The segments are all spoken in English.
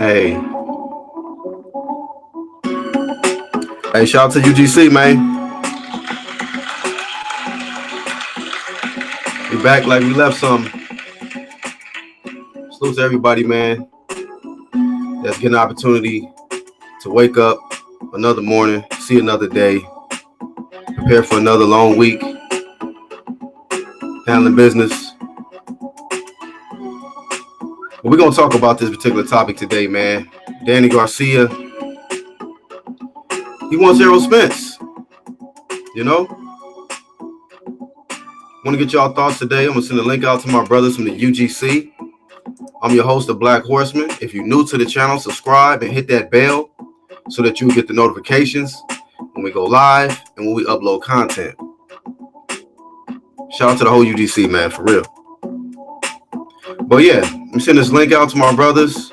Hey, hey, shout out to UGC, man. We back like we left some. Salute to everybody, man. That's getting an opportunity to wake up another morning, see another day, prepare for another long week, handling business. But we're gonna talk about this particular topic today, man. Danny Garcia, he wants Errol Spence. You know, want to get y'all thoughts today. I'm gonna send a link out to my brothers from the UGC. I'm your host, the Black Horseman. If you're new to the channel, subscribe and hit that bell so that you get the notifications when we go live and when we upload content. Shout out to the whole UGC, man, for real. But yeah, I'm sending this link out to my brothers,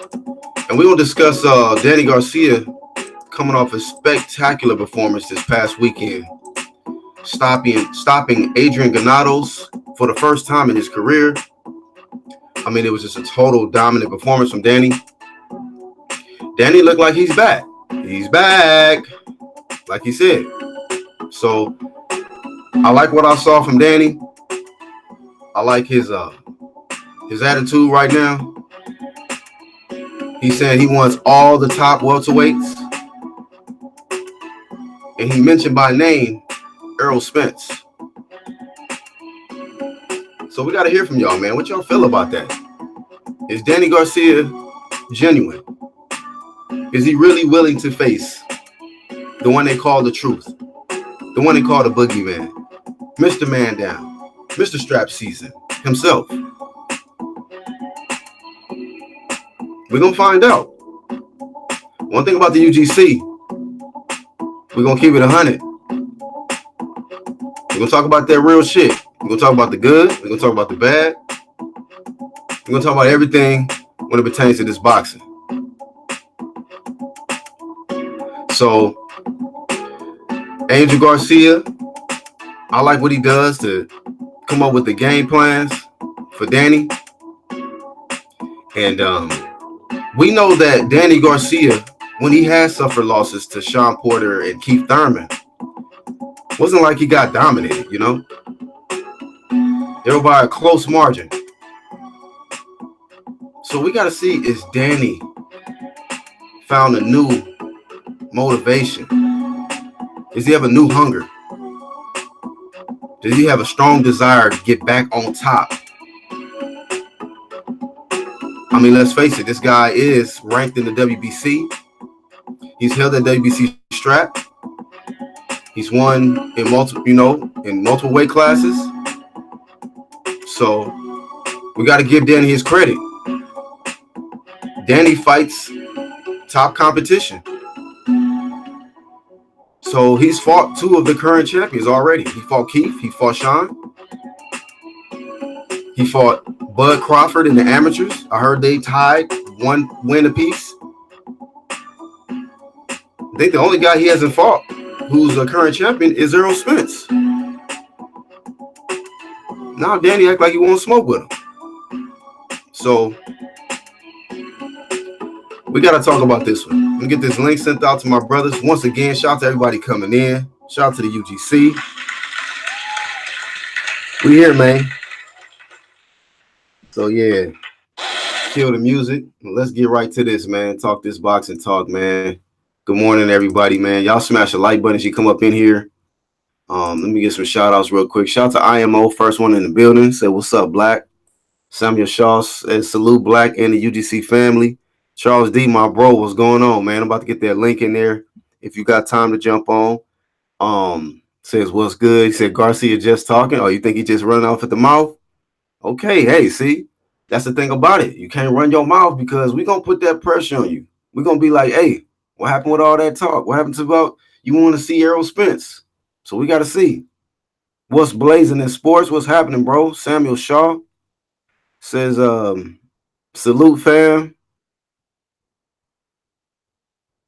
and we're gonna discuss Danny Garcia coming off a spectacular performance this past weekend, stopping Adrian Granados for the first time in his career. I mean, it was just a total dominant performance from Danny. Danny looked like he's back. He's back, like he said. So I like what I saw from Danny. I like his attitude right now. He said he wants all the top welterweights, and he mentioned by name Errol Spence. So we got to hear from y'all, man. What y'all feel about that? Is Danny Garcia genuine? Is he really willing to face the one they call the truth, the one they call the boogeyman, Mr. Man Down, Mr. Strap Season himself? We're going to find out. One thing about the UGC, we're going to keep it 100. We're going to talk about that real shit. We're going to talk about the good. We're going to talk about the bad. We're going to talk about everything when it pertains to this boxing. So, Angel Garcia, I like what he does to come up with the game plans for Danny. And we know that Danny Garcia, when he has suffered losses to Sean Porter and Keith Thurman, wasn't like he got dominated, you know? They were by a close margin. So we got to see, is Danny found a new motivation? Does he have a new hunger? Does he have a strong desire to get back on top? I mean, let's face it, this guy is ranked in the WBC. He's held that WBC strap. He's won in multiple weight classes. So we got to give Danny his credit. Danny fights top competition. So he's fought two of the current champions already. He fought Keith. He fought Sean. He fought Bud Crawford in the amateurs. I heard they tied one win apiece. I think the only guy he hasn't fought who's a current champion is Errol Spence. Now Danny act like he won't smoke with him. So we got to talk about this one. Let me get this link sent out to my brothers. Once again, shout out to everybody coming in. Shout out to the UGC. We here, man. So, yeah. Kill the music. Let's get right to this, man. Talk this boxing talk, man. Good morning, everybody, man. Y'all smash the like button as you come up in here. Let me get some shout-outs real quick. Shout out to IMO, first one in the building. Say, what's up, Black? Samuel Shaw says, salute, Black and the UGC family. Charles D, my bro, what's going on, man? I'm about to get that link in there. If you got time to jump on. Says, what's good? He said, Garcia just talking. Oh, you think he just running off at the mouth? Okay, hey, see? That's the thing about it. You can't run your mouth because we're going to put that pressure on you. We're going to be like, hey, what happened with all that talk? What happened to about you want to see Errol Spence? So we got to see what's blazing in sports. What's happening, bro? Samuel Shaw says, salute, fam.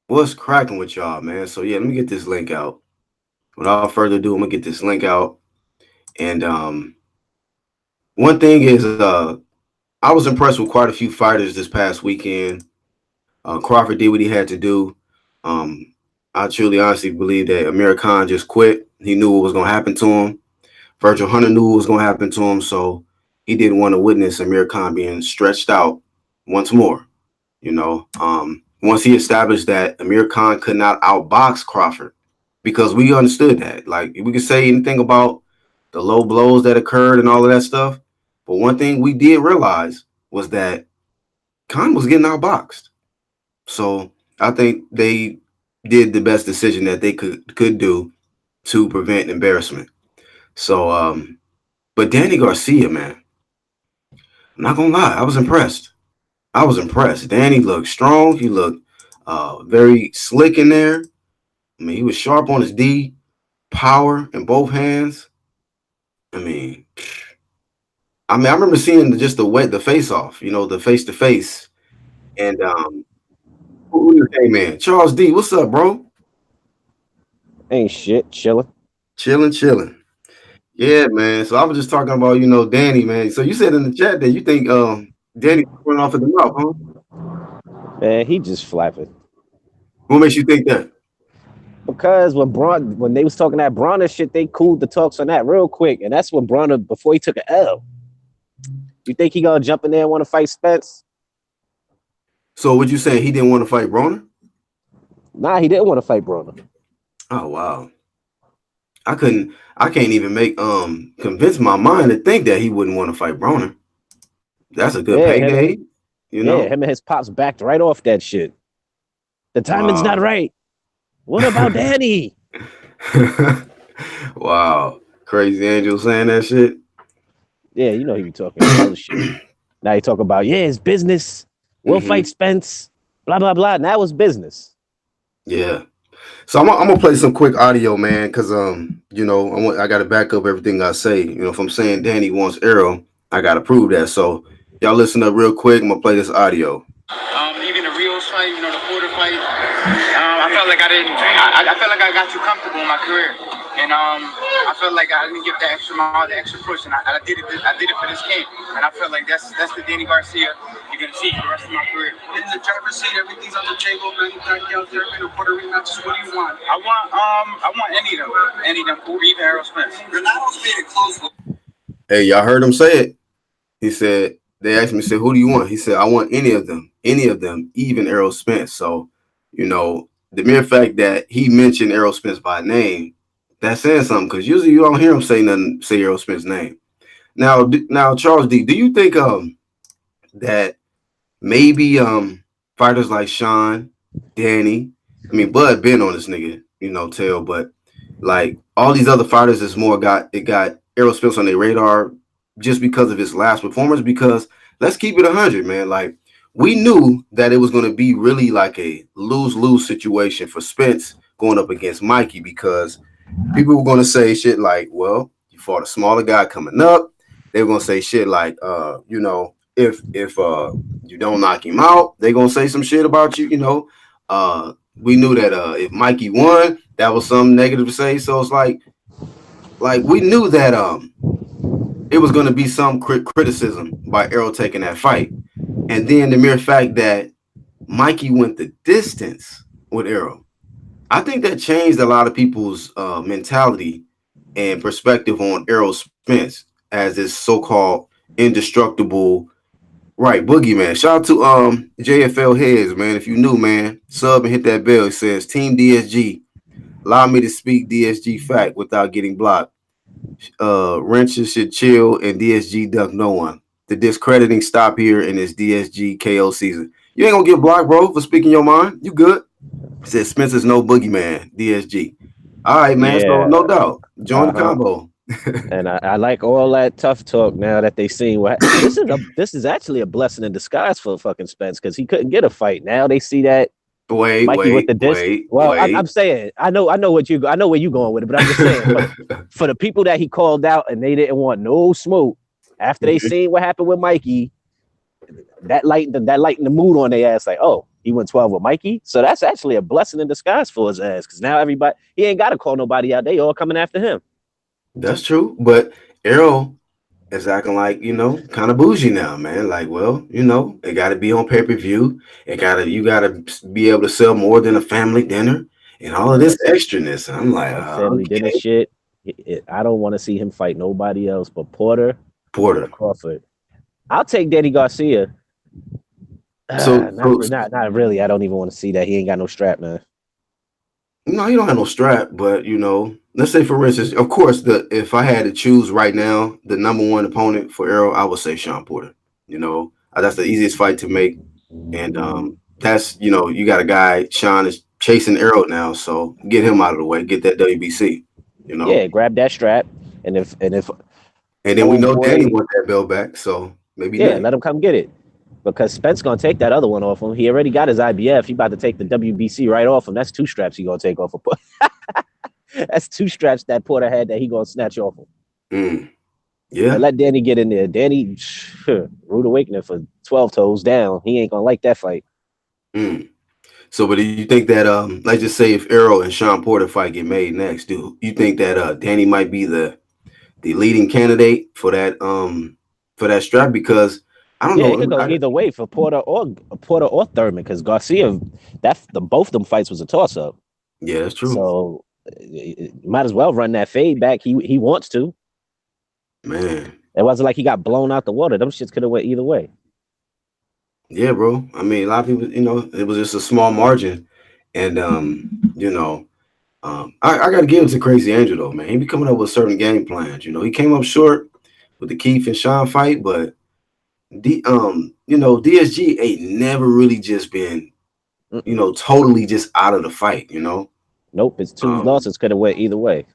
What's cracking with y'all, man? So, yeah, let me get this link out. Without further ado, I'm going to get this link out. And one thing is I was impressed with quite a few fighters this past weekend. Crawford did what he had to do. Um, I truly, honestly believe that Amir Khan just quit. He knew what was going to happen to him. Virgil Hunter knew what was going to happen to him, so he didn't want to witness Amir Khan being stretched out once more. Once he established that Amir Khan could not outbox Crawford, because we understood that. Like, we could say anything about the low blows that occurred and all of that stuff, but one thing we did realize was that Khan was getting outboxed. So I think they did the best decision that they could do to prevent embarrassment. So, but Danny Garcia, man, I'm not gonna lie, I was impressed. I was impressed. Danny looked strong. He looked very slick in there. I mean, he was sharp on his D, power in both hands. I mean, I remember seeing just the face off, the face to face, and hey man, Charles D, what's up, bro? Ain't shit, chilling. Chilling, chilling. Yeah, man. So I was just talking about, Danny, man. So you said in the chat that you think Danny went off at the mouth, huh? Man, he just flapping. What makes you think that? Because when they was talking that Bronner shit, they cooled the talks on that real quick, and that's when Bronner before he took an L. You think he gonna jump in there and want to fight Spence? So what you saying? He didn't want to fight Broner? Nah, he didn't want to fight Bronner. Oh wow. I can't even make convince my mind to think that he wouldn't want to fight Broner. That's a good Yeah, payday, you know? him and his pops backed right off that shit. The timing's not Wow. right. What about Danny? Wow. Crazy Angel saying that shit. Yeah, you know he be talking hella shit. Now he talk about it's business. We'll Hmm. fight Spence. Blah blah blah. Now it's business. Yeah. So I'm gonna play some quick audio, man, because I gotta back up everything I say. If I'm saying Danny wants Errol, I gotta prove that. So y'all listen up real quick. I'm gonna play this audio. Even the Rios fight, the Porter fight, I felt like I didn't. I felt like I got too comfortable in my career, and I felt like I didn't give the extra mile, the extra push, and I did it. I did it for this camp, and I felt like that's the Danny Garcia you're gonna see for the rest of my career. In the driver's seat, everything's on the table, man. Pacquiao, Thurman, or Puerto Rico matches. What do you want? I want any of them, or even Errol Spence. Renato's made it close. Hey, y'all heard him say it. He said, they asked me, said, who do you want? He said, I want any of them, even Errol Spence. So, the mere fact that he mentioned Errol Spence by name, that's saying something, because usually you don't hear him say Errol Spence's name. Now, Charles D, do you think that maybe fighters like Sean, Danny, I mean Bud been on this nigga, tail, but like all these other fighters is more got Errol Spence on their radar just because of his last performance, because let's keep it 100, man. Like, we knew that it was going to be really like a lose-lose situation for Spence going up against Mikey, because people were going to say shit like, well, you fought a smaller guy coming up. They were going to say shit like, if you don't knock him out, they're going to say some shit about you. We knew that if Mikey won, that was some negative to say. So it's like we knew that it was going to be some criticism by Errol taking that fight. And then the mere fact that Mikey went the distance with Errol, I think that changed a lot of people's mentality and perspective on Errol Spence as this so-called indestructible boogeyman. Shout out to JFL Heads, man. If you new, man, sub and hit that bell. It says Team DSG. Allow me to speak DSG fact without getting blocked. Wrenches should chill and DSG duck no one. The discrediting stop here in this DSG KO season. You ain't gonna get blocked, bro, for speaking your mind. You good? Says Spencer's no boogeyman. DSG. All right, man. So Yeah. no doubt, join the Uh-huh. combo. And I like all that tough talk now that they seen what this is actually a blessing in disguise for fucking Spence, because he couldn't get a fight. Now they see that Wait, Mikey with wait, the disc. wait, Well, I'm wait. saying I know I know where you going with it, but I'm just saying for the people that he called out and they didn't want no smoke after they seen what happened with Mikey, that lightened the mood on their ass. Like, oh, he went 12 with Mikey, so that's actually a blessing in disguise for his ass, because now everybody, he ain't got to call nobody out. They all coming after him. That's true, but Errol it's acting like, kind of bougie now, man. Like, well, it got to be on pay-per-view. You got to be able to sell more than a family dinner and all of Yeah, this extraness. And I'm like, that family dinner okay, shit. I don't want to see him fight nobody else but Porter or Porter. Crawford. I'll take Danny Garcia. So, Not, so not really. I don't even want to see that. He ain't got no strap, man. no, you don't have no strap, but let's say for instance, of course, the if I had to choose right now, the number one opponent for Errol, I would say Sean Porter. That's the easiest fight to make, and that's you got a guy. Sean is chasing Errol now, so get him out of the way, get that WBC, Yeah, grab that strap, and if and then we old know Danny boy, want that belt back, so maybe yeah, Danny. let him come get it. Because Spence gonna take that other one off him. He already got his IBF. He about to take the WBC right off him. That's two straps he gonna take off of. That's two straps that Porter had that he gonna snatch off him. Mm, But yeah. let Danny get in there. Danny, rude awakening for 12 toes down. He ain't gonna like that fight. Mm. So, but do you think that let's just say if Errol and Sean Porter fight get made next, do you think that Danny might be the leading candidate for that strap? Because I don't Yeah, it could know. go either way for Porter or Thurman because Garcia, the both them fights was a toss up. Yeah, that's true, So might as well run that fade back. He wants to. man. It wasn't like he got blown out the water. Them shits could have went either way. Yeah, bro. I mean, a lot of people, it was just a small margin, and I got to give it to Crazy Angel though, man. He be coming up with certain game plans. He came up short with the Keith and Sean fight, but DSG ain't never really just been, Mm-mm. totally just out of the fight. Nope, it's two Um, losses could have went either way.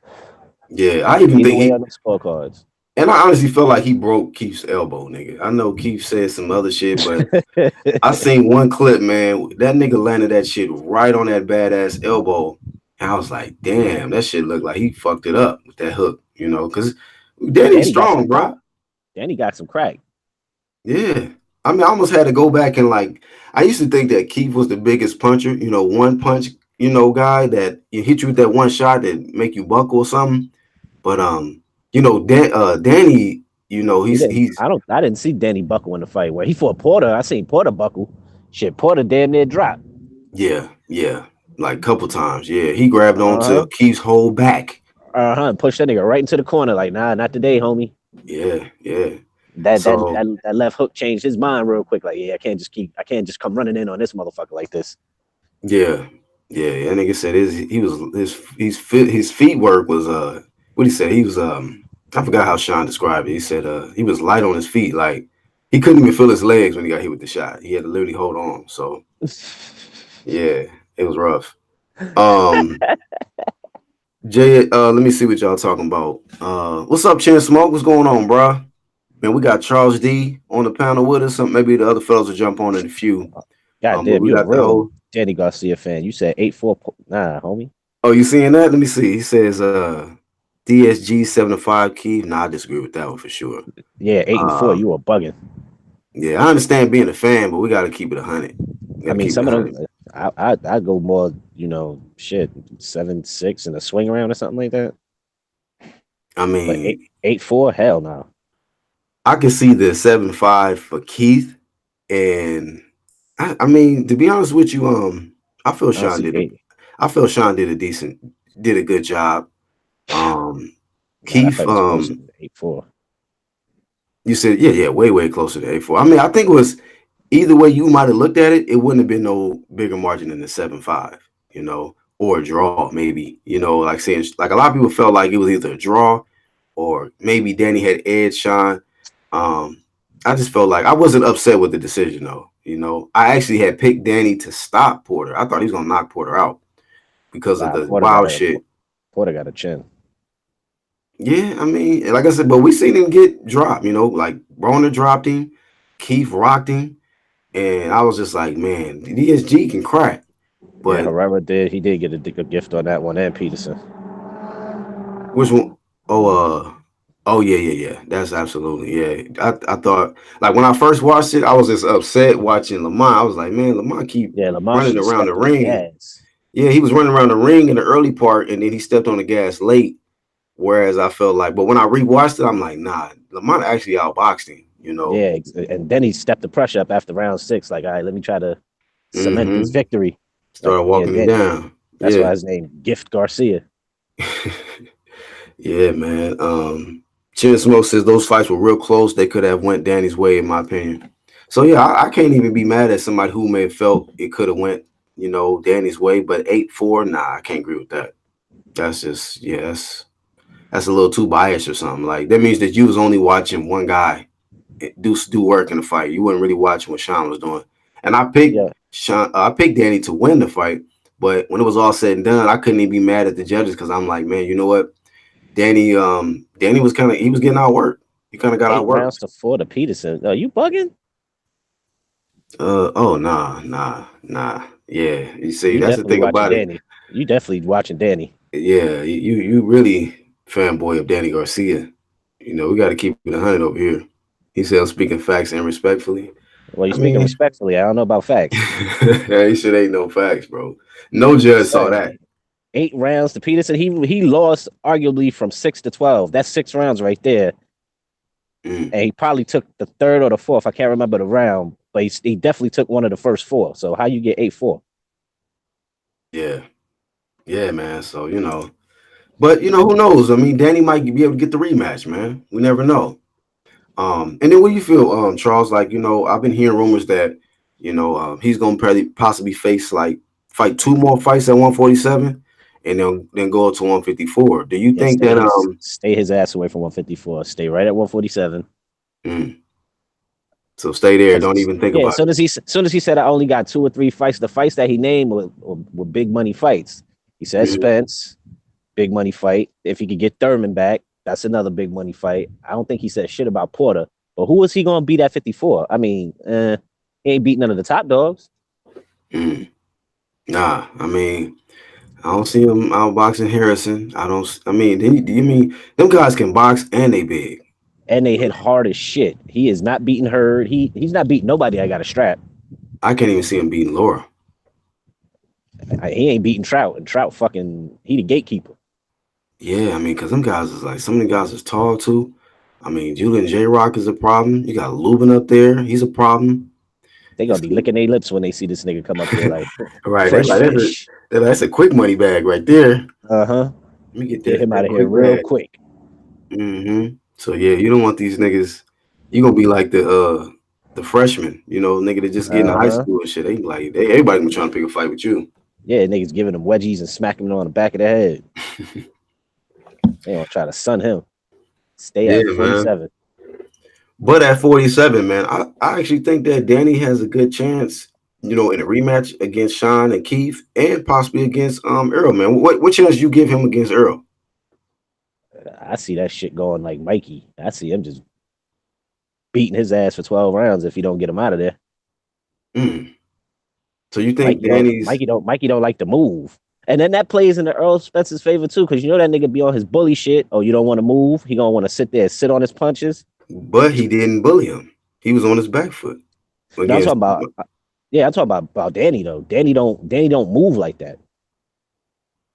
yeah, I even Either think way he on the scorecards. and I honestly felt like he broke Keith's elbow, nigga. I know Keith said some other shit, but I seen one clip, man. That nigga landed that shit right on that badass elbow. And I was like, damn, that shit looked like he fucked it up with that hook, because Danny's Danny got some strong, bro. pop. Danny got some crack. Yeah. I mean, I almost had to go back and I used to think that Keith was the biggest puncher, one punch, guy that you hit you with that one shot that make you buckle or something. But Danny, He didn't. he's I didn't see Danny buckle in the fight. Where he fought Porter, I seen Porter buckle. Shit, Porter damn near dropped. yeah, yeah, like a couple times. Yeah, he grabbed Uh onto huh. Keith's whole back. Pushed that nigga right into the corner. Like, nah, not today, homie. Yeah, yeah. That that So that, that left hook changed his mind real quick. Like, yeah, I can't just come running in on this motherfucker like this. yeah, yeah. That nigga said his feet work was what he said he was I forgot how Sean described it. He said he was light on his feet, like he couldn't even feel his legs when he got hit with the shot. He had to literally hold on. So yeah, it was rough. Um, Jay, let me see what y'all talking about. What's up, Chin Smoke? What's going on, bruh? Man, we got Charles D on the panel with us. Some maybe the other fellas will jump on in a few. God But damn, we you a got the real whole. Danny Garcia fan. You said 8-4. Nah, homie. Oh, you seeing that? Let me see. He says DSG 75 Keith. Nah, I disagree with that one for sure. Yeah, 8-4. Uh, You a bugging. yeah, I understand being a fan, but we got to keep it 100. We got I to mean, keep it some of them. 100. I go more. Shit, 7-6 and a swing around or something like that. I But eight mean, 8-4. Hell no. I can see the 7-5 for Keith, and I mean, to be honest with you, I feel I don't Sean see did a, eight. I feel Sean did a good job. Um, Nah, that Keith, fight was closer than 8-4. you said, yeah, yeah, way, way closer to A4. I mean, I think it was either way you might have looked at it, it wouldn't have been no bigger margin than the 7-5, or a draw, maybe. Like saying like a lot of people felt like it was either a draw or maybe Danny had edged Sean. I just felt like I wasn't upset with the decision though. I actually had picked Danny to stop Porter. I thought he was gonna knock Porter out because of Nah, the wild shit. Porter got a chin. Yeah, I mean, like I said, but we seen him get dropped, like Broner dropped him, Keith rocked him, and I was just like, man, DSG can crack. Yeah, But Herrera did. He did get a gift on that one, and Peterson. which one? Oh, oh yeah, yeah, yeah. That's absolutely yeah. I thought like when I first watched it, I was just upset watching Lamont. I was like, man, Lamont keep Yeah, Lamar should running have around the stepped on the ring. gas. Yeah, he was running around the ring in the early part, and then he stepped on the gas late. Whereas I felt like, but when I rewatched it, I'm like, nah, Lamont actually outboxed him, you know. Yeah, and then he stepped the pressure up after round 6. Like, all right, let me try to cement this Mm-hmm. victory. Like, Started yeah, walking him down. that's why Yeah. his name Gift Garcia. Yeah, man. Chin Smoke says those fights were real close. They could have went Danny's way, in my opinion. So yeah, I can't even be mad at somebody who may have felt it could have went, Danny's way. But 8-4, nah, I can't agree with that. That's just that's a little too biased or something. Like that means that you was only watching one guy do work in the fight. You weren't really watching what Sean was doing. And Yeah, I picked Danny to win the fight. But when it was all said and done, I couldn't even be mad at the judges because I'm like, man, you know what? Danny was he was getting outworked. He kind of got 8 rounds outworked. to 4 to Peterson. Are you bugging? Oh nah. Yeah. You see, You that's the definitely thing watching about it. Danny. You definitely watching Danny. Yeah, you really fanboy of Danny Garcia. We got to keep it 100 over here. He said, I'm speaking facts and respectfully. Well, I you're speaking mean, respectfully. I don't know about facts. he said ain't no facts, bro. No judge Just saw saying. that. 8 rounds to Peterson. He lost arguably from 6 to 12. That's 6 rounds right there. Mm, And he probably took the third or the fourth. I can't remember the round, but he definitely took one of the first four. So how you get 8-4? yeah, yeah, man. So but who knows? I mean, Danny might be able to get the rematch, man. We never know. And then what do you feel, Charles? Like, I've been hearing rumors that, he's gonna probably possibly fight two more fights at 147 and then go up to 154. Do you Yeah, think that stay his ass away from 154. Stay right at 147. mm, so stay there, don't Because even think yeah, as about soon as he said I only got 2 or 3 fights, the fights that he named were big money fights. He said it? Spence, big money fight. If he could get Thurman back, that's another big money fight. I don't think he said shit about Porter. But who is he gonna beat at 54? I mean, he ain't beat none of the top dogs. Mm. Nah, I mean, I don't see him outboxing Harrison. I don't. I mean, do you mean them guys can box and they big? And they hit hard as shit. He is not beating Hurd. He's not beating nobody. I got a strap. I can't even see him beating Laura. He ain't beating Trout. And Trout fucking he the gatekeeper. Yeah, I mean, because them guys is like some of the guys is tall too. I mean, Julian J Rock is a problem. You got Lubin up there. He's a problem. They gonna be licking their lips when they see this nigga come up there like Right. They fresh like fish. that's a quick money bag right there. Uh-huh. Let me get Get him out that of here quick real bag. quick. So yeah, you don't want these niggas. You gonna be like the freshman, nigga that just get into high Uh-huh. school and shit. They like everybody gonna be trying to pick a fight with you. Yeah, niggas giving him wedgies and smacking him on the back of the head. They gonna try to sun him. Stay Yeah, at man. 47. But at 47, man, I actually think that Danny has a good chance, in a rematch against Sean and Keith and possibly against Earl, man. What chance you give him against Earl? I see that shit going like Mikey. I see him just beating his ass for 12 rounds if he don't get him out of there. Mm. So you think Mikey don't Danny's Mikey don't Mikey don't like to move. And then that plays in the Earl Spence's favor too, because you know that nigga be on his bully shit. Oh, you don't want to move. He gonna want to sit there, sit on his punches. but he didn't bully him. He was on his back foot No, I'm against talking about yeah, I'm talking about Danny though. Danny don't move like that.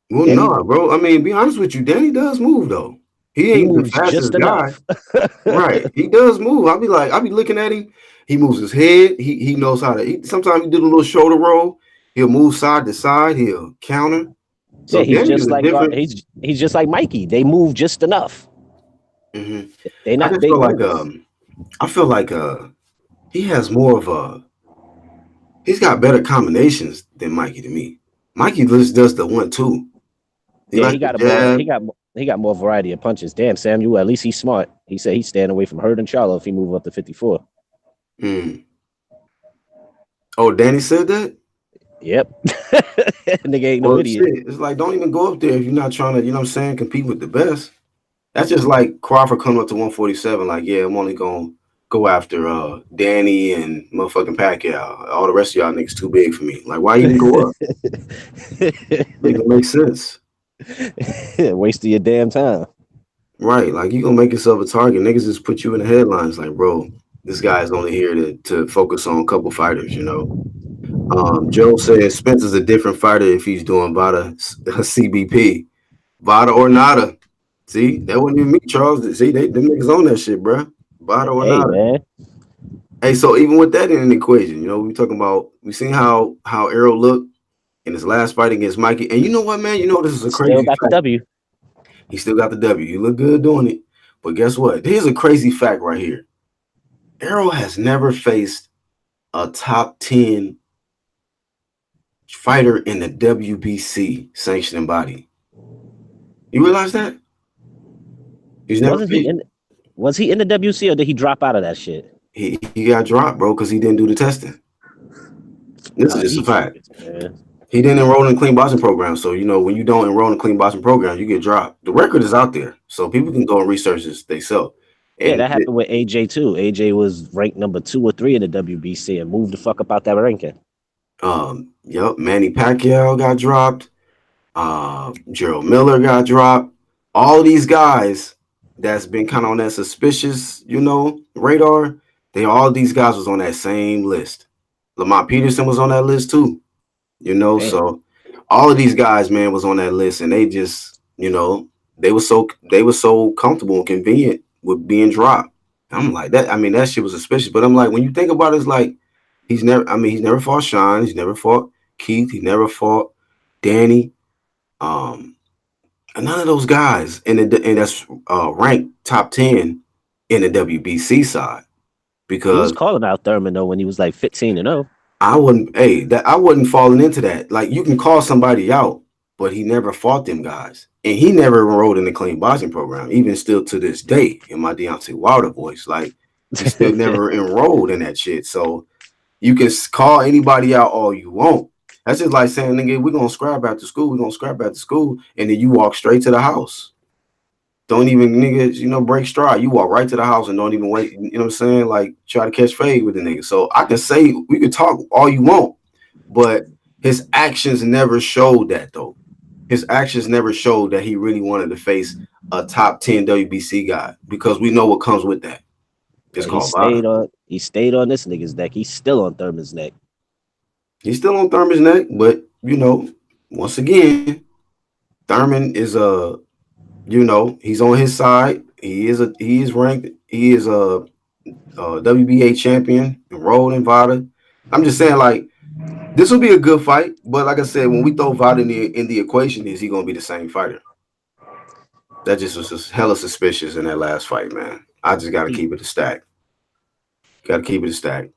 well, Danny no, bro. I mean, be honest with you, Danny does move though. He he ain't the moves fastest just guy. enough. Right. He does move. I be looking at him. He moves his head. He knows how to sometimes he do a little shoulder roll. He'll move side to side. He'll counter. Yeah, So Danny is a different. he's just like Mikey. They move just enough. Mhm. They I not just big feel like moves. he has more of a he's got better combinations than Mikey to me. Mikey just does the 1-2. He Yeah, likes the jab. he got more variety of punches. Damn, Samuel, at least he's smart. He said he's staying away from Hurd and Charlo if he move up to 54. Mm. Oh, Danny said that. Yep. Nigga ain't no Well, idiot. shit. It's like don't even go up there if you're not trying to. What I'm saying, compete with the best. That's just like Crawford coming up to 147. Like, yeah, I'm only gonna go after Danny and motherfucking Pacquiao. All the rest of y'all niggas too big for me. Like, why even go up? Don't even make sense. Wasting your damn time. Right. Like you gonna make yourself a target. Niggas just put you in the headlines like, bro, this guy's only here to focus on a couple fighters. Joe says Spencer's a different fighter if he's doing Vada CBP. Vada or nada. See, that wasn't even me, Charles. See, them niggas on that shit, bro. Bottle or Hey, not. man. Hey, so even with that in an equation, we talking about we seen how Errol looked in his last fight against Mikey. And you know what, man? You know this is a Still crazy got the fact. W. He still got the W. He look good doing it. But guess what? Here's a crazy fact right here. Errol has never faced a top 10 fighter in the WBC sanctioning body. You realize that? He's never Wasn't he faced. in? Was he in the WC or did he drop out of that shit? He got dropped, bro, because he didn't do the testing. This is Nah, just a these fact. niggas, man. He didn't enroll in the clean boxing program. So, when you don't enroll in the clean boxing program, you get dropped. The record is out there. So people can go and research this themselves. Yeah, And that happened with AJ too. AJ was ranked number 2 or 3 in the WBC and moved the fuck up out that ranking. yep, Manny Pacquiao got dropped. Gerald Miller got dropped. All these guys that's been kind of on that suspicious, radar. All these guys was on that same list. Lamont Peterson was on that list too. Damn. So all of these guys, man, was on that list, and they just, they were so comfortable and convenient with being dropped. I'm like that. I mean, that shit was suspicious. But I'm like, when you think about it, it's like he's never fought Sean, he's never fought Keith, he never fought Danny. Um, and none of those guys and that's ranked top 10 in the WBC side He was because calling out Thurman though when he was like 15-0. I wasn't falling into that. Like you can call somebody out, but he never fought them guys. And he never enrolled in the clean boxing program, even still to this day in my Deontay Wilder voice. Like he still never enrolled in that shit. So you can call anybody out all you want. That's just like saying, nigga, we're gonna scrap after school, and then you walk straight to the house. Don't even niggas, break stride. You walk right to the house and don't even wait. You know what I'm saying? Like try to catch fade with the nigga. So I can say we could talk all you want, but his actions never showed that though. His actions never showed that he really wanted to face a top 10 WBC guy because we know what comes with that. It's And he called stayed VADA. on he stayed on this nigga's neck. He's still on Thurman's neck. He's still on Thurman's neck, but once again, Thurman is he's on his side. He is ranked. He is a WBA champion, enrolled in VADA. I'm just saying, like, this will be a good fight. But like I said, when we throw VADA in the equation, is he gonna be the same fighter? That just was just hella suspicious in that last fight, man. I just gotta He, keep it a stack. Gotta keep it a stack.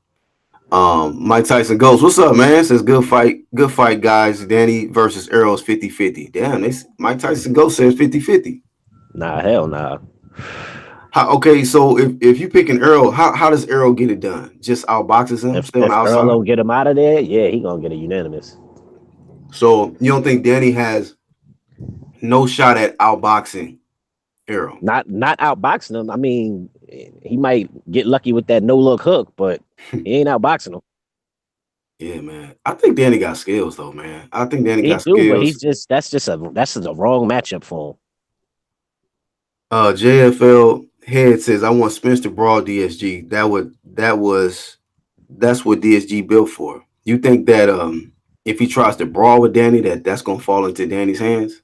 Mike Tyson goes, what's up, man? Says good fight, guys. Danny versus Errol's 50-50. Damn, Mike Tyson Ghost says 50-50. nah, hell nah. Okay, so if you pick an Earl, how does Earl get it done? Just outboxes him, If stay on the if Earl outside. don't get him out of there, yeah, he gonna get a unanimous. So you don't think Danny has no shot at outboxing Earl? Not outboxing him. I mean, he might get lucky with that no look hook, but he ain't outboxing him. Yeah, man. I think Danny got skills though, man. I think Danny He got do, but skills. that's a wrong matchup for him. JFL head says I want Spence to brawl DSG. That's what DSG built for. You think that if he tries to brawl with Danny, that's gonna fall into Danny's hands?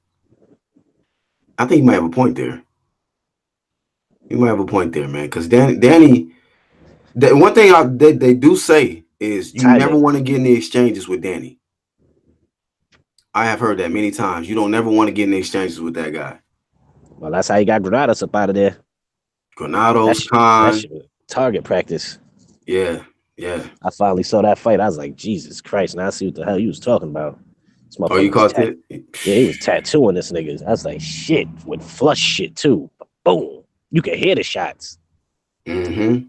I think he might have a point there. You might have a point there, man. Because Danny, the one thing they do say is you never Timing. want to get in the exchanges with Danny. I have heard that many times. You don't never want to get in the exchanges with that guy. Well, that's how he got Granados up out of there. Granados, That Khan, shit was target practice. yeah, yeah. I finally saw that fight. I was like, Jesus Christ! Now I see what the hell he was talking about. This Oh, motherfucker you was caught it? yeah, he was tattooing this nigga. I was like, shit, with flush shit too. Boom. You can hear the shots. Mm-hmm.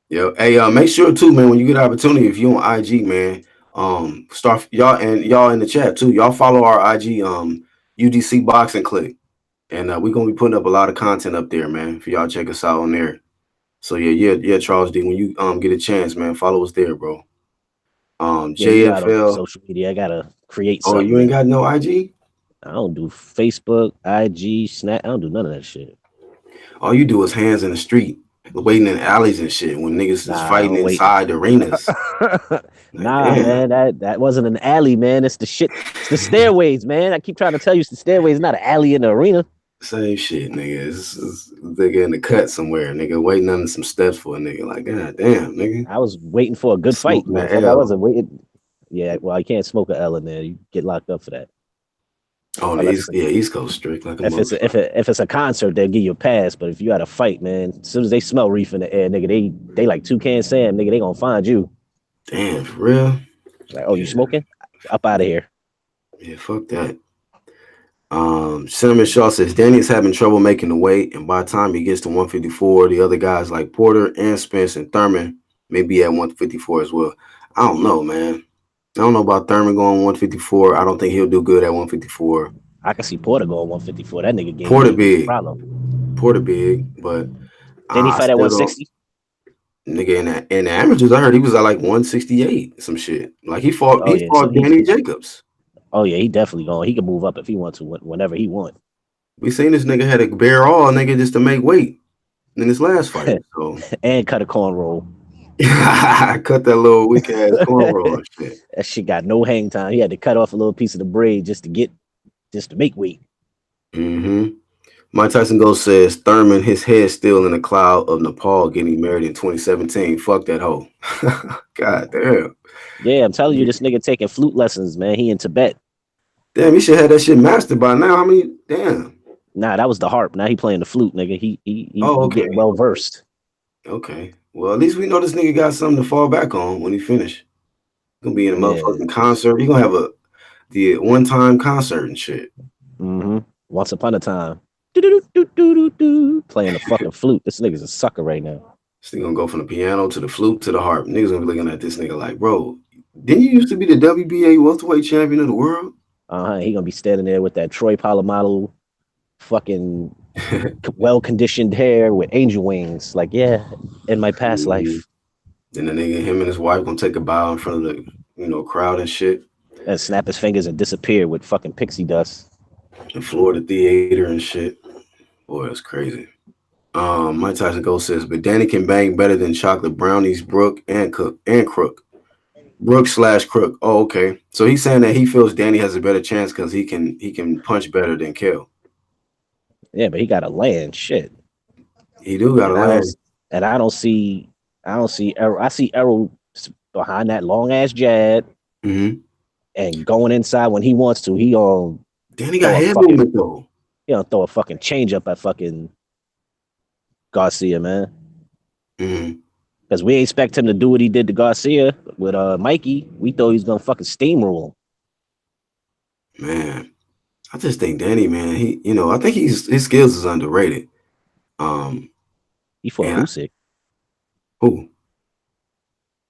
Yeah. Hey, make sure too, man, when you get an opportunity, if you on IG, man, start y'all in the chat too. Y'all follow our IG, UDC Boxing Click. And we're gonna be putting up a lot of content up there, man. For y'all check us out on there. So yeah, Charles D. When you get a chance, man, follow us there, bro. Yeah, you know I don't do JFL. social media. I gotta create Oh, you something. ain't got no IG? I don't do Facebook, IG, Snap. I don't do none of that shit. All you do is hands in the street, waiting in alleys and shit when niggas is Nah, I fighting don't wait. inside the arenas. Like, Nah, damn. man, that wasn't an alley, man. It's the shit. It's the stairways, man. I keep trying to tell you, it's the stairways, not an alley in the arena. Same shit, nigga. It's nigga in the cut somewhere, nigga, waiting under some steps for a nigga. Like, god damn, nigga. I was waiting for a good fight, Smoking that motherfucker. I L. wasn't waiting. Yeah, well, you can't smoke a L in there. You get locked up for that. On the Unless East, it's a, yeah, East Coast strict like a if it's a, motherfucker. if it's a concert, they'll give you a pass. But if you had a fight, man, as soon as they smell reef in the air, nigga, they like Toucan Sam, nigga, they gonna find you. Damn, for real? Like, oh, you Yeah, smoking? Up out of here. yeah, fuck that. Cinnamon Shaw says Danny's having trouble making the weight, and by the time he gets to 154, the other guys like Porter and Spence and Thurman may be at 154 as well. I don't know, man. I don't know about Thurman going 154. I don't think he'll do good at 154. I can see Porter going 154. That nigga gained Porter weight, no big, problem. Porter big, but Then he I fight at still don't. 160. Nigga in the amateurs, I heard he was at like 168, some shit. Like Oh he yeah, so fought Danny Jacobs. oh yeah, he definitely going. He can move up if he wants to, whenever he want. We seen this nigga had a bare all nigga just to make weight in his last fight. So And cut a cornrow. I cut that little weak ass cornrow and shit. That shit got no hang time. He had to cut off a little piece of the braid just to make weight. Mm-hmm. Mike Tyson Go says Thurman, his head still in the cloud of Nepal getting married in 2017. Fuck that hoe. God damn. Yeah, I'm telling you, this nigga taking flute lessons, man. He in Tibet. Damn, he should have that shit mastered by now. How many? Damn. Nah, that was the harp. Now he playing the flute, nigga. Oh, He okay. getting well versed. Okay. Well, at least we know this nigga got something to fall back on when he finish. Gonna be in a Yeah. motherfucking concert. He gonna have the one time concert and shit. Mm-hmm. Once upon a time. Do-do-do-do-do-do. Playing the fucking flute. This nigga's a sucker right now. This nigga gonna go from the piano to the flute to the harp. Niggas gonna be looking at this nigga like, bro, didn't you used to be the WBA welterweight champion of the world? He gonna be standing there with that Troy Polamalu fucking well conditioned hair with angel wings. Like, yeah, in my past Mhm. life. Then the nigga, him and his wife gonna take a bow in front of the crowd and shit. And snap his fingers and disappear with fucking pixie dust. And Florida Theater and shit. Boy, that's crazy. Mike Tyson Go says, but Danny can bang better than chocolate brownies, Brook and Cook and Crook. Brook slash Crook. Oh, okay. So he's saying that he feels Danny has a better chance because he can punch better than Kel. Yeah, but he got to land shit. He do got to And I don't land. and I don't see Errol. I see Errol behind that long ass jab Mm-hmm. and going inside when he wants to. Danny got Throw a head fucking movement though. he gonna throw a fucking change up at fucking Garcia, man. Mm-hmm. Because we expect him to do what he did to Garcia with Mikey. We thought he was gonna fucking steamroll him. Man, I just think Danny, man, I think his skills is underrated. Um, He fought and Usyk. who?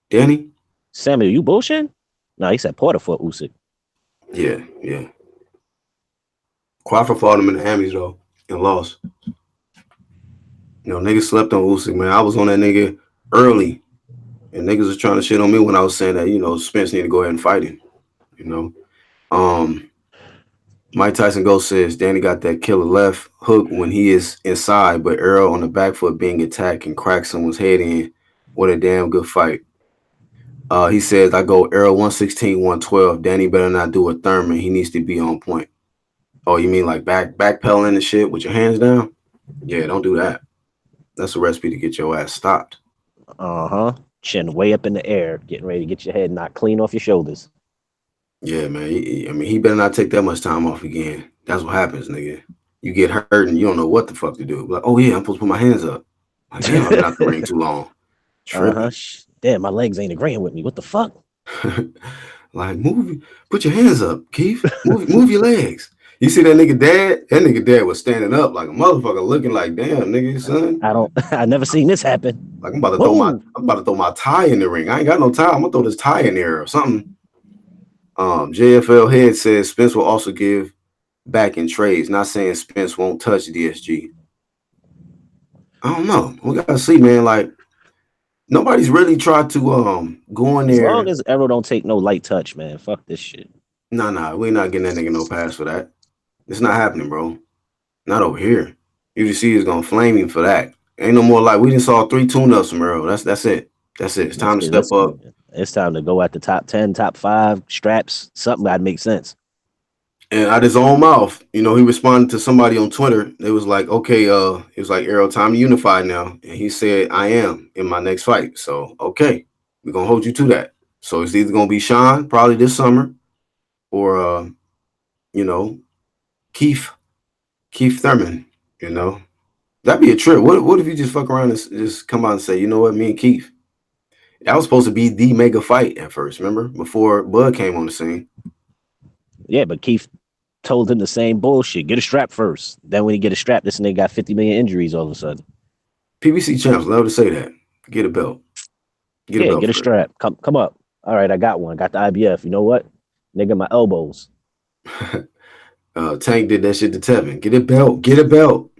Danny? Samuel, you bullshitting? No, he said Porter fought Usyk. Yeah, yeah. Crawford fought him in the Amis though and lost. Niggas slept on Usyk, man. I was on that nigga early, and niggas was trying to shit on me when I was saying that Spence need to go ahead and fight him. You know. Mike Tyson Go says Danny got that killer left hook when he is inside, but Errol on the back foot being attacked and crack someone's head in. What a damn good fight. He says I go Errol 116, 112. Danny better not do a Thurman. He needs to be on point. Oh, you mean like backpedaling and shit with your hands down? Yeah, don't do that. That's a recipe to get your ass stopped. Chin way up in the air, getting ready to get your head knocked clean off your shoulders. Yeah, man. He better not take that much time off again. That's what happens, nigga. You get hurt and you don't know what the fuck to do. Like, oh yeah, I'm supposed to put my hands up. Like, damn, I've been out the ring too long. Tripping. Damn, my legs ain't agreeing with me. What the fuck? Like, put your hands up, Keith. Move your legs. You see that nigga dad? That nigga dad was standing up like a motherfucker, looking like, damn, nigga, son. I never seen this happen. Like I'm about Boom. to throw my tie in the ring. I ain't got no tie. I'm gonna throw this tie in there or something. JFL Head says Spence will also give back in trades. Not saying Spence won't touch DSG. I don't know. We gotta see, man. Like nobody's really tried to go in As there. long as Errol don't take no light touch, man. Fuck this shit. Nah, we're not getting that nigga no pass for that. It's not happening, bro. Not over here. UGC is gonna flame him for that. Ain't no more like we just saw 3 tune-ups from Earl. That's it. That's it. It's time to step up. It's time to go at the top 10, top 5 straps. Something gotta make sense. And out his own mouth, he responded to somebody on Twitter. It was like, okay, it was like, Errol, time to unify now. And he said, I am in my next fight. So, okay, we're going to hold you to that. So it's either going to be Sean, probably this summer, or, you know, Keith, Keith Thurman, you know. That'd be a trip. What if you just fuck around and just come out and say, you know what, me and Keith, that was supposed to be the mega fight at first, remember? Before Bud came on the scene. Yeah, but Keith told him the same bullshit. Get a strap first. Then when he get a strap, this nigga got 50 million injuries all of a sudden. PBC champs love to say that. Get a belt. Get a Yeah, belt get a first. strap. Come up. All right, I got one. Got the IBF. You know what? Nigga, my elbows. Tank did that shit to Tevin. Get a belt. Get a belt.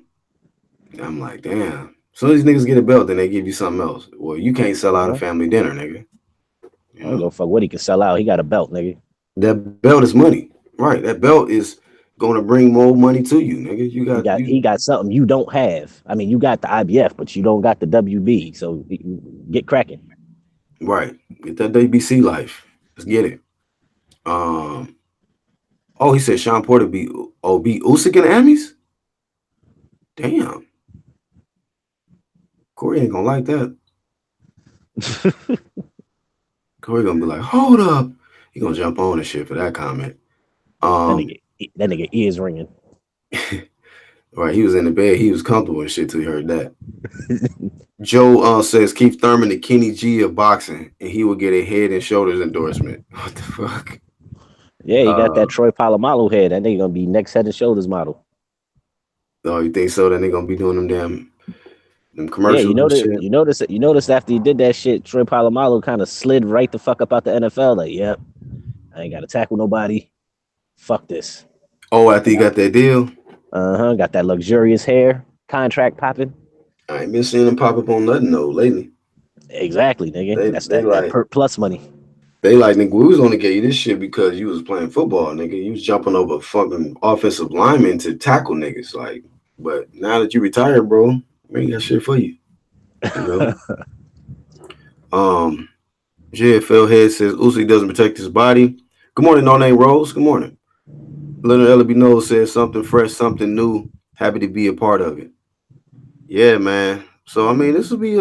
I'm like, damn. As soon as these niggas get a belt, then they give you something else. Well, you can't sell out a Uh-huh. family dinner, nigga. I You don't know go fuck what he can sell out. He got a belt, nigga. that belt is money, right? That belt is going to bring more money to you, nigga. You He got got you he got something you don't have. I mean, you got the IBF, but you don't got the WB. So get cracking. right. Get that WBC life. Let's get it. Um. Oh, he said Sean Porter beat Usyk in the Emmys. Damn, Corey ain't gonna like that. Corey gonna be like, hold up. He gonna jump on and shit for that comment. That Um. nigga, that nigga ears ringing. Right, he was in the bed. He was comfortable and shit till he heard that. Joe says Keith Thurman the Kenny G of boxing, and he will get a Head and Shoulders endorsement. What the fuck? Yeah, he got Uh, that Troy Polamalu head. That nigga gonna be next Head and Shoulders model. oh, you think so? Then they gonna be doing them Yeah, commercials and shit. you noticed after he did that shit, Troy Polamalu kind of slid right the fuck up out the NFL. Like, yep, I ain't got to tackle nobody. Fuck this. Oh, after he got that deal, Got that luxurious hair, contract popping. I ain't been seeing him pop up on nothing though lately. Exactly, nigga. They That's they that like Perk Plus money. they like nigga. We was only get you this shit because you was playing football, nigga. You was jumping over fucking offensive linemen to tackle niggas. Like, but now that you retired, bro, we ain't got shit for you. You know. Um. JFL Head says Usyk doesn't protect his body. Good morning, No Name Rose. Good morning. Leonard Elabino says something fresh, something new. Happy to be a part of it. Yeah, man. So I mean, this will be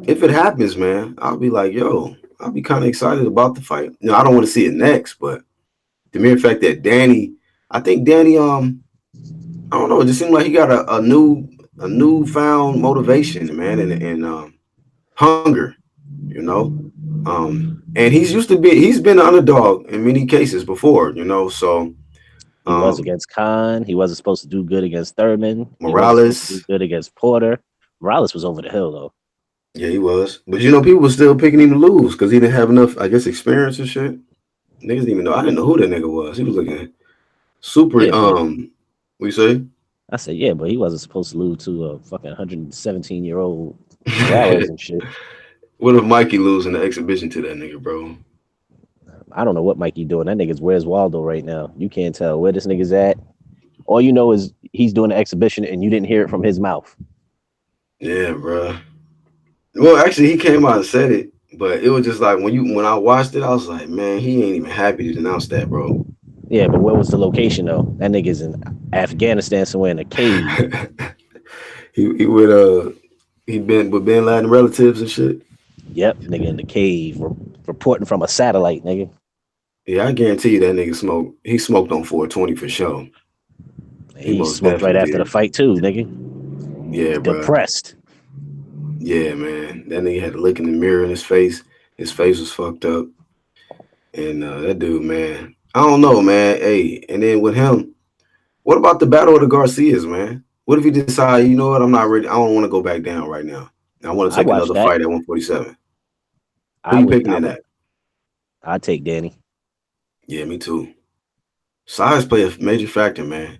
if it happens, man, I'll be like, yo, I'll be kind of excited about the fight. I don't want to see it next, but the mere fact that I think Danny, I don't know, it just seemed like he got a newfound motivation, man, and hunger, you know. And he's been an underdog in many cases before, so He was um against Khan. He wasn't supposed to do good against Thurman. He wasn't supposed to do Morales, good against Porter. Morales was over the hill though. yeah, he was. But people were still picking him to lose because he didn't have enough, I guess, experience and shit. Niggas didn't even know. I didn't know who that nigga was. He was looking super Yeah, but what you say? I said, yeah, but he wasn't supposed to lose to a fucking 117-year-old Morales and shit. What if Mikey losing the exhibition to that nigga, bro? I don't know what Mikey doing. That nigga's where's Waldo right now. You can't tell where this nigga's at. All you know is he's doing the exhibition and you didn't hear it from his mouth. Yeah, bro. Well, actually, he came out and said it, but it was just like when I watched it, I was like, man, he ain't even happy to announce that, bro. Yeah, but where was the location though? That nigga's in Afghanistan somewhere in a cave. he would he been with Bin Laden relatives and shit. Yep, nigga in the cave, reporting from a satellite, nigga. Yeah, I guarantee you that nigga smoked. He smoked on 420 for sure. He He most smoked right definitely after the did. fight too, nigga. Yeah, bro. Depressed. Yeah, man. That nigga had to look in the mirror in his face. His face was fucked up. And that dude, man. I don't know, man. Hey, and then with him, what about the battle of the Garcias, man? What if he decide, you know what, I'm not ready. I don't want to go back down right now. I want to I take watched another that. fight at 147. Who I you would, picking I in would, that? I'd take Danny. Yeah, me too. Size play a major factor, man.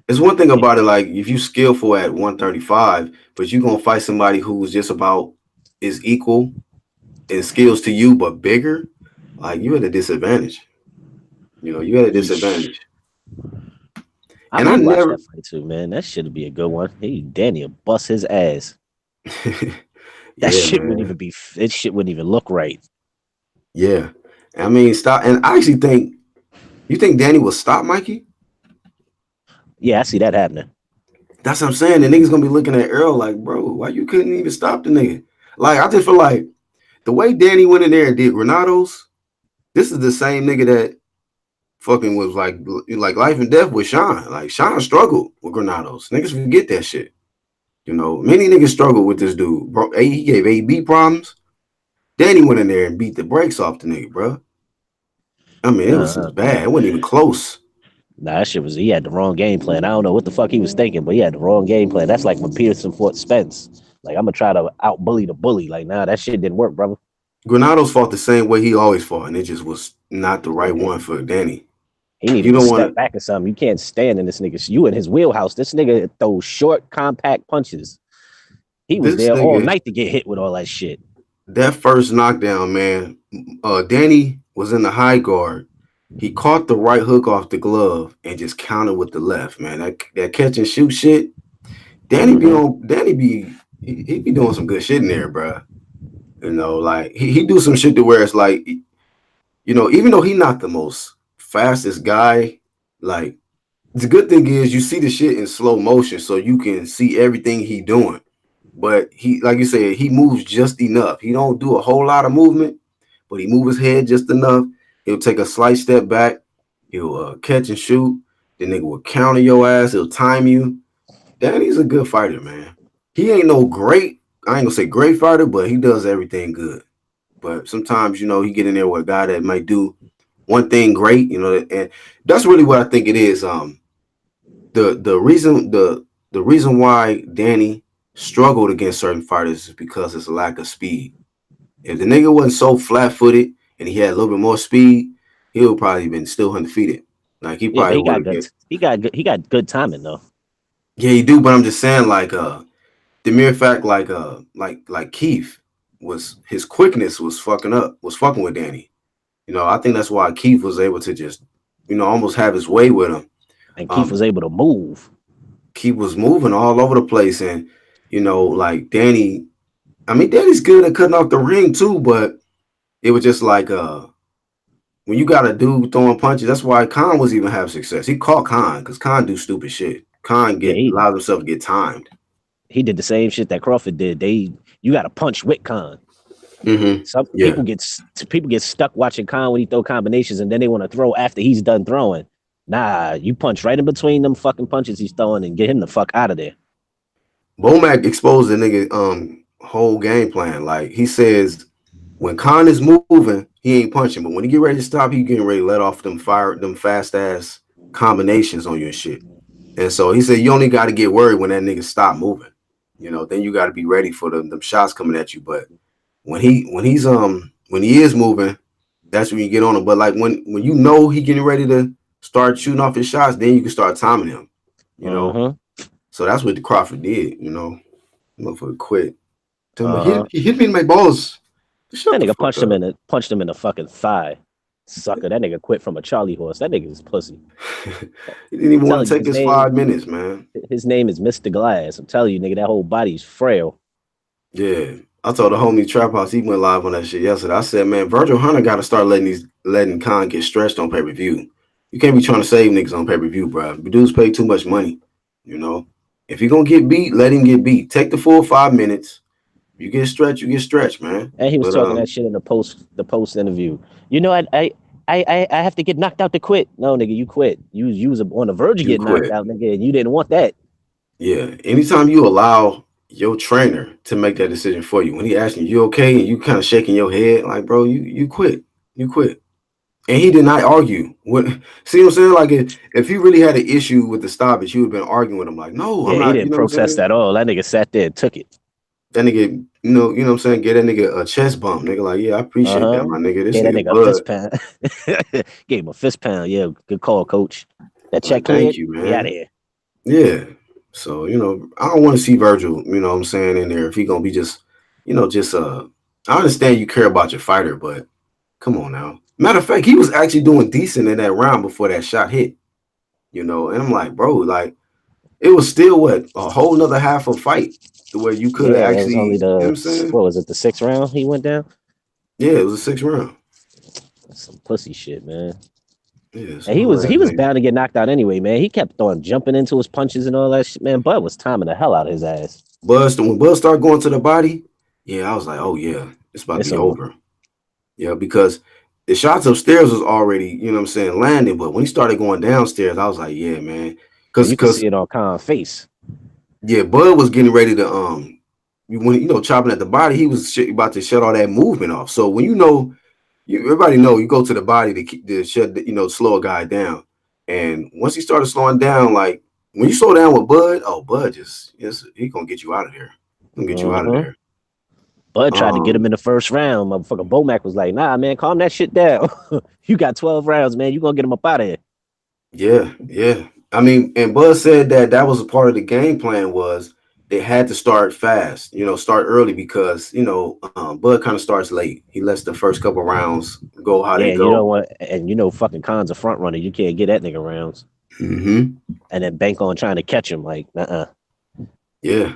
It's one thing about it, like if you skillful at 135, but you gonna fight somebody who's just about is equal in skills to you, but bigger, like you at a disadvantage. You at a Yeesh. disadvantage. I And I might watch never, that fight too, man. That should be a good one. Hey, Danny will bust his ass. That yeah, shit wouldn't man, even be. That shit wouldn't even look right. yeah. I mean, stop. And I actually think You think Danny will stop Mikey? Yeah, I see that happening. That's what I'm saying. The niggas gonna be looking at Earl like, bro, why you couldn't even stop the nigga? Like, I just feel like the way Danny went in there and did Granados, this is the same nigga that fucking was like life and death with Sean. Like Sean struggled with Granados. Niggas forget that shit. You know, many niggas struggle with this dude. Bro, he gave AB problems. Danny went in there and beat the brakes off the nigga, bro. I mean, it was Uh, just bad. It wasn't even close. nah, that shit was he had the wrong game plan. I don't know what the fuck he was thinking, but he had the wrong game plan. That's like when Peterson fought Spence. Like I'm gonna try to out bully the bully. Like nah, that shit didn't work, brother. Granados fought the same way he always fought, and it just was not the right Yeah. one for Danny. He You needed to don't step want back or something. You can't stand in this nigga. You in his wheelhouse. This nigga throws short, compact punches. He was this there all nigga. night to get hit with all that shit. That first knockdown, man. Danny was in the high guard. He caught the right hook off the glove and just countered with the left, man. That catch and shoot shit. Danny be Mm-hmm. on. Danny be he be doing some good shit in there, bro. You know, like he do some shit to where it's like, you know, even though he not the most fastest guy, like the good thing is you see the shit in slow motion, so you can see everything he doing. But he, like you said, he moves just enough. He don't do a whole lot of movement, but he move his head just enough. He'll take a slight step back. He'll catch and shoot. The nigga will counter your ass. He'll time you. Danny's a good fighter, man. He ain't no great. I ain't gonna say great fighter, but he does everything good. But sometimes, you know, he get in there with a guy that might do one thing great, you know, and that's really what I think it is. The reason why Danny struggled against certain fighters is because it's a lack of speed. If the nigga wasn't so flat footed and he had a little bit more speed, he would probably been still undefeated. Like he Yeah, but probably would have get. he got good timing though. Yeah, he do, but I'm just saying like the mere fact like Keith was his quickness was fucking with Danny. You know, I think that's why Keith was able to just, you know, almost have his way with him. And Keith was Um, able to move. Keith was moving all over the place, and you know, like Danny. I mean, Danny's good at cutting off the ring too, but it was just like when you got a dude throwing punches. That's why Khan was even have success. He caught Khan because Khan do stupid shit. Khan Yeah, get allows himself to get timed. he did the same shit that Crawford did. You got to punch with Khan. Mm-hmm. Some Yeah. people get stuck watching Khan when he throw combinations, and then they want to throw after he's done throwing. Nah, you punch right in between them fucking punches he's throwing and get him the fuck out of there. Bomac exposed the nigga whole game plan. Like he says when Khan is moving, he ain't punching, but when he get ready to stop, he getting ready to let off them fast ass combinations on you and shit. And so he said you only got to get worried when that nigga stop moving. You know, then you got to be ready for them shots coming at you. But when he is moving, that's when you get on him. But like when you know he getting ready to start shooting off his shots, then you can start timing him. You know, Uh-huh. so that's what the Crawford did. You know, motherfucker quit. Tell me Uh-huh. he hit me in my balls. Shut That the nigga fuck up. punched him in the fucking thigh. Sucker. That nigga quit from a Charlie horse. That nigga is pussy. He didn't even I'm want telling to you, take his 5 minutes, man. his name is Mr. Glass. I'm telling you, nigga, that whole body's frail. Yeah. I told the homie Trap House, he went live on that shit yesterday. I said, man, Virgil Hunter got to start letting Khan get stretched on pay-per-view. You can't be trying to save niggas on pay-per-view, bro. Dudes pay too much money, you know. If you're gonna get beat, let him get beat. Take the full 5 minutes. You get stretched, man. And he was But talking that shit in the post interview. You know, I have to get knocked out to quit. No, nigga, you quit. You was on the verge of you getting knocked quit. out, nigga, and you didn't want that. Yeah. Anytime you allow your trainer to make that decision for you, when he asking you okay and you kind of shaking your head, like, bro, you quit. You quit. And he did not argue. See what I'm saying? Like if he really had an issue with the stoppage, he would have been arguing with him. Like, no, I'm Yeah, he not. You didn't know what I'm protest saying? at all. That nigga sat there and took it. That nigga, you know what I'm saying? Get that nigga a chest bump. Nigga, like, yeah, I appreciate that, Uh-huh. my nigga. This Gave that nigga nigga a blood. fist pound. Gave him a fist pound. Yeah, good call, coach. That check Like, thank cleared. you, We out of man. here. Yeah. So, you know, I don't want to see Virgil, you know what I'm saying, in there if he gonna be just, just I understand you care about your fighter, but come on now. Matter of fact, he was actually doing decent in that round before that shot hit, and I'm like, bro, like it was still what a whole nother half of fight to where you could have Yeah, it was only actually, you know what I'm saying? what was it, the sixth round he went down? Yeah, it was a 6th round. That's some pussy shit, man. Yeah, And he smooth was ass he was nigga. bound to get knocked out anyway, man. He kept on jumping into his punches and all that shit, man. Bud was timing the hell out of his ass. When Buzz started going to the body, yeah, I was like, oh yeah, it's about to It's be over. over. Yeah, because the shots upstairs was already, you know what I'm saying, landing. But when he started going downstairs, I was like, yeah, man. And Cause you could cause see it on Khan's face. yeah, Bud was getting ready to when chopping at the body, he was about to shut all that movement off. So when everybody know you go to the body to shut slow a guy down. And once he started slowing down, like when you slow down with Bud, oh Bud just yes, he gonna get you out of there. Gonna get you out of Uh-huh. there. Bud tried to get him Um in the first round. Motherfucker Bomac was like, nah, man, calm that shit down. You got 12 rounds, man. You gonna get him up out of here. Yeah, yeah. I mean, and Buzz said that was a part of the game plan was they had to start fast, start early because Bud kind of starts late. He lets the first couple rounds go how they Yeah, you know go. what? And you know fucking Khan's a front runner. You can't get that nigga rounds. Hmm. And then bank on trying to catch him. Like, Yeah,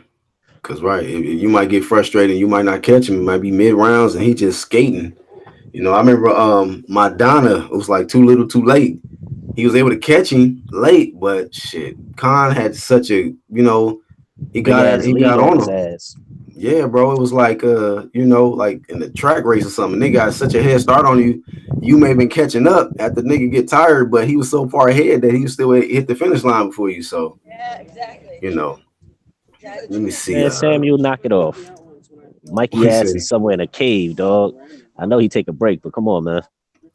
because right, you might get frustrated, you might not catch him. It might be mid rounds and he just skating. I remember Madonna was like too little, too late. He was able to catch him late, but shit, Khan had such a big ass he lead got on on his him. ass. Yeah, bro. It was like like in the track race or something. They got such a head start on you. You may have been catching up after the nigga get tired, but he was so far ahead that he was still hit the finish line before you. So, you know, let me see. Man, Samuel, knock it off. Mikey He ass said, is somewhere in a cave, dog. I know he take a break, but come on, man.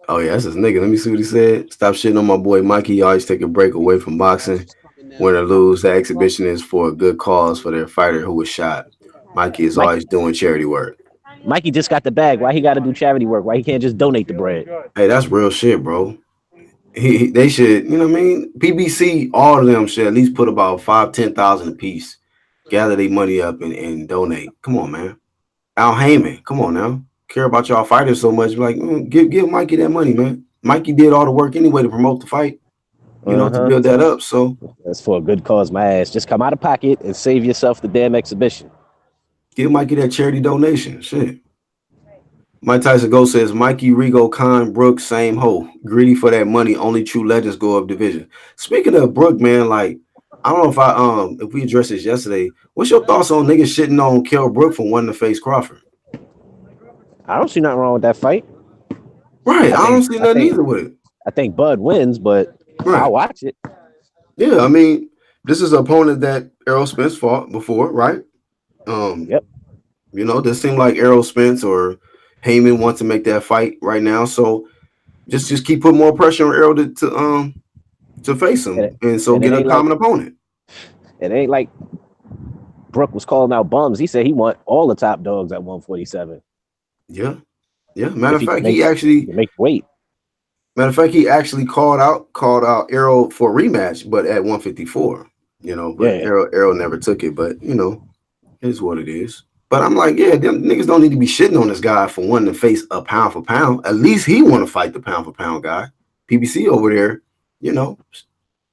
oh yeah, that's his nigga. Let me see what he said. Stop shitting on my boy Mikey. He always take a break away from boxing. Win or lose, the exhibition is for a good cause for their fighter who was shot. Mikey is Mikey always doing charity work. Mikey just got the bag. Why he gotta do charity work? Why he can't just donate the bread? Hey, that's real shit, bro. They should, you know what I mean? PBC, all of them should at least put about 5, 10,000 a piece, gather their money up and donate. Come on, man. Al Heyman, come on now. Care about y'all fighters so much. Like, give Mikey that money, man. Mikey did all the work anyway to promote the fight, to Uh-huh. build that up. So That's for a good cause, my ass. Just come out of pocket and save yourself the damn exhibition. give Mikey that charity donation. Shit. Mike Tyson Go says Mikey, Rigo, Khan, Brooks, same hoe. Greedy for that money. Only true legends go up division. Speaking of Brook, man, like I don't know if we addressed this yesterday. What's your thoughts on niggas shitting on Kell Brook for wanting to face Crawford? I don't see nothing wrong with that fight. Right, I I don't think see I nothing think either with it. I think Bud wins, but I'll Right. watch it. Yeah, I mean, this is an opponent that Errol Spence fought before, right? Um, Yep. this seemed like Errol Spence or Heyman want to make that fight right now. So just keep putting more pressure on Errol to face And him it, and so and it get a ain't like common opponent. Brooke was calling out bums. He said he want all the top dogs at 147 Yeah. Yeah. Matter if of he can fact, make weight. he actually called out Errol for a rematch, but at 154. But Yeah. Errol never took it. But it's what it is. But I'm like, yeah, them niggas don't need to be shitting on this guy for wanting to face a pound for pound. At least he want to fight the pound for pound guy. PBC over there, you know,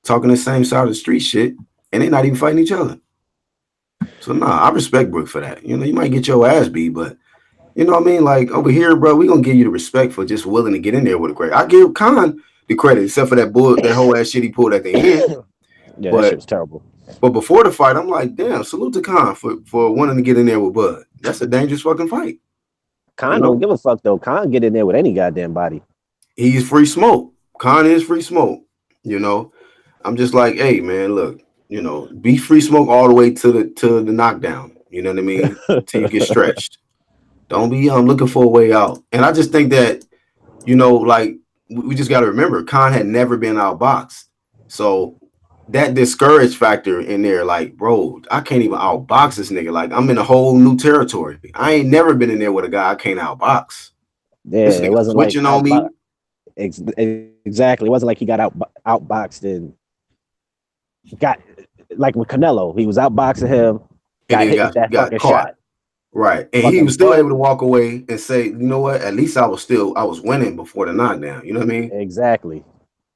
talking the same side of the street shit, and they not even fighting each other. So nah, I respect Brook for that. You might get your ass beat, but you know what I mean? Like over here, bro, we gonna give you the respect for just willing to get in there with a great. I give Khan the credit, except for that whole ass shit he pulled at the end. Yeah, that shit But was terrible. before the fight, I'm like, damn, salute to Khan for wanting to get in there with Bud. That's a dangerous fucking fight. You Khan don't know, give a fuck though. Khan get in there with any goddamn body. he's free smoke. Khan is free smoke. You know, I'm just like, hey man, look, be free smoke all the way to the knockdown. You know what I mean? Till you get stretched. Don't be looking for a way out. And I just think that like we just got to remember, Khan had never been outboxed, so that discouraged factor in there. Like, bro, I can't even outbox this nigga. Like, I'm in a whole new territory. I ain't never been in there with a guy I can't outbox. Yeah, This it nigga wasn't like switching on me. exactly. It wasn't like he got outboxed and got like with Canelo. He was outboxing him, And got then hit with that got fucking caught. shot. Right. And he was Fucking still able Bud. to walk away and say, you know what? At least I was winning before the knockdown. You know what I mean? Exactly.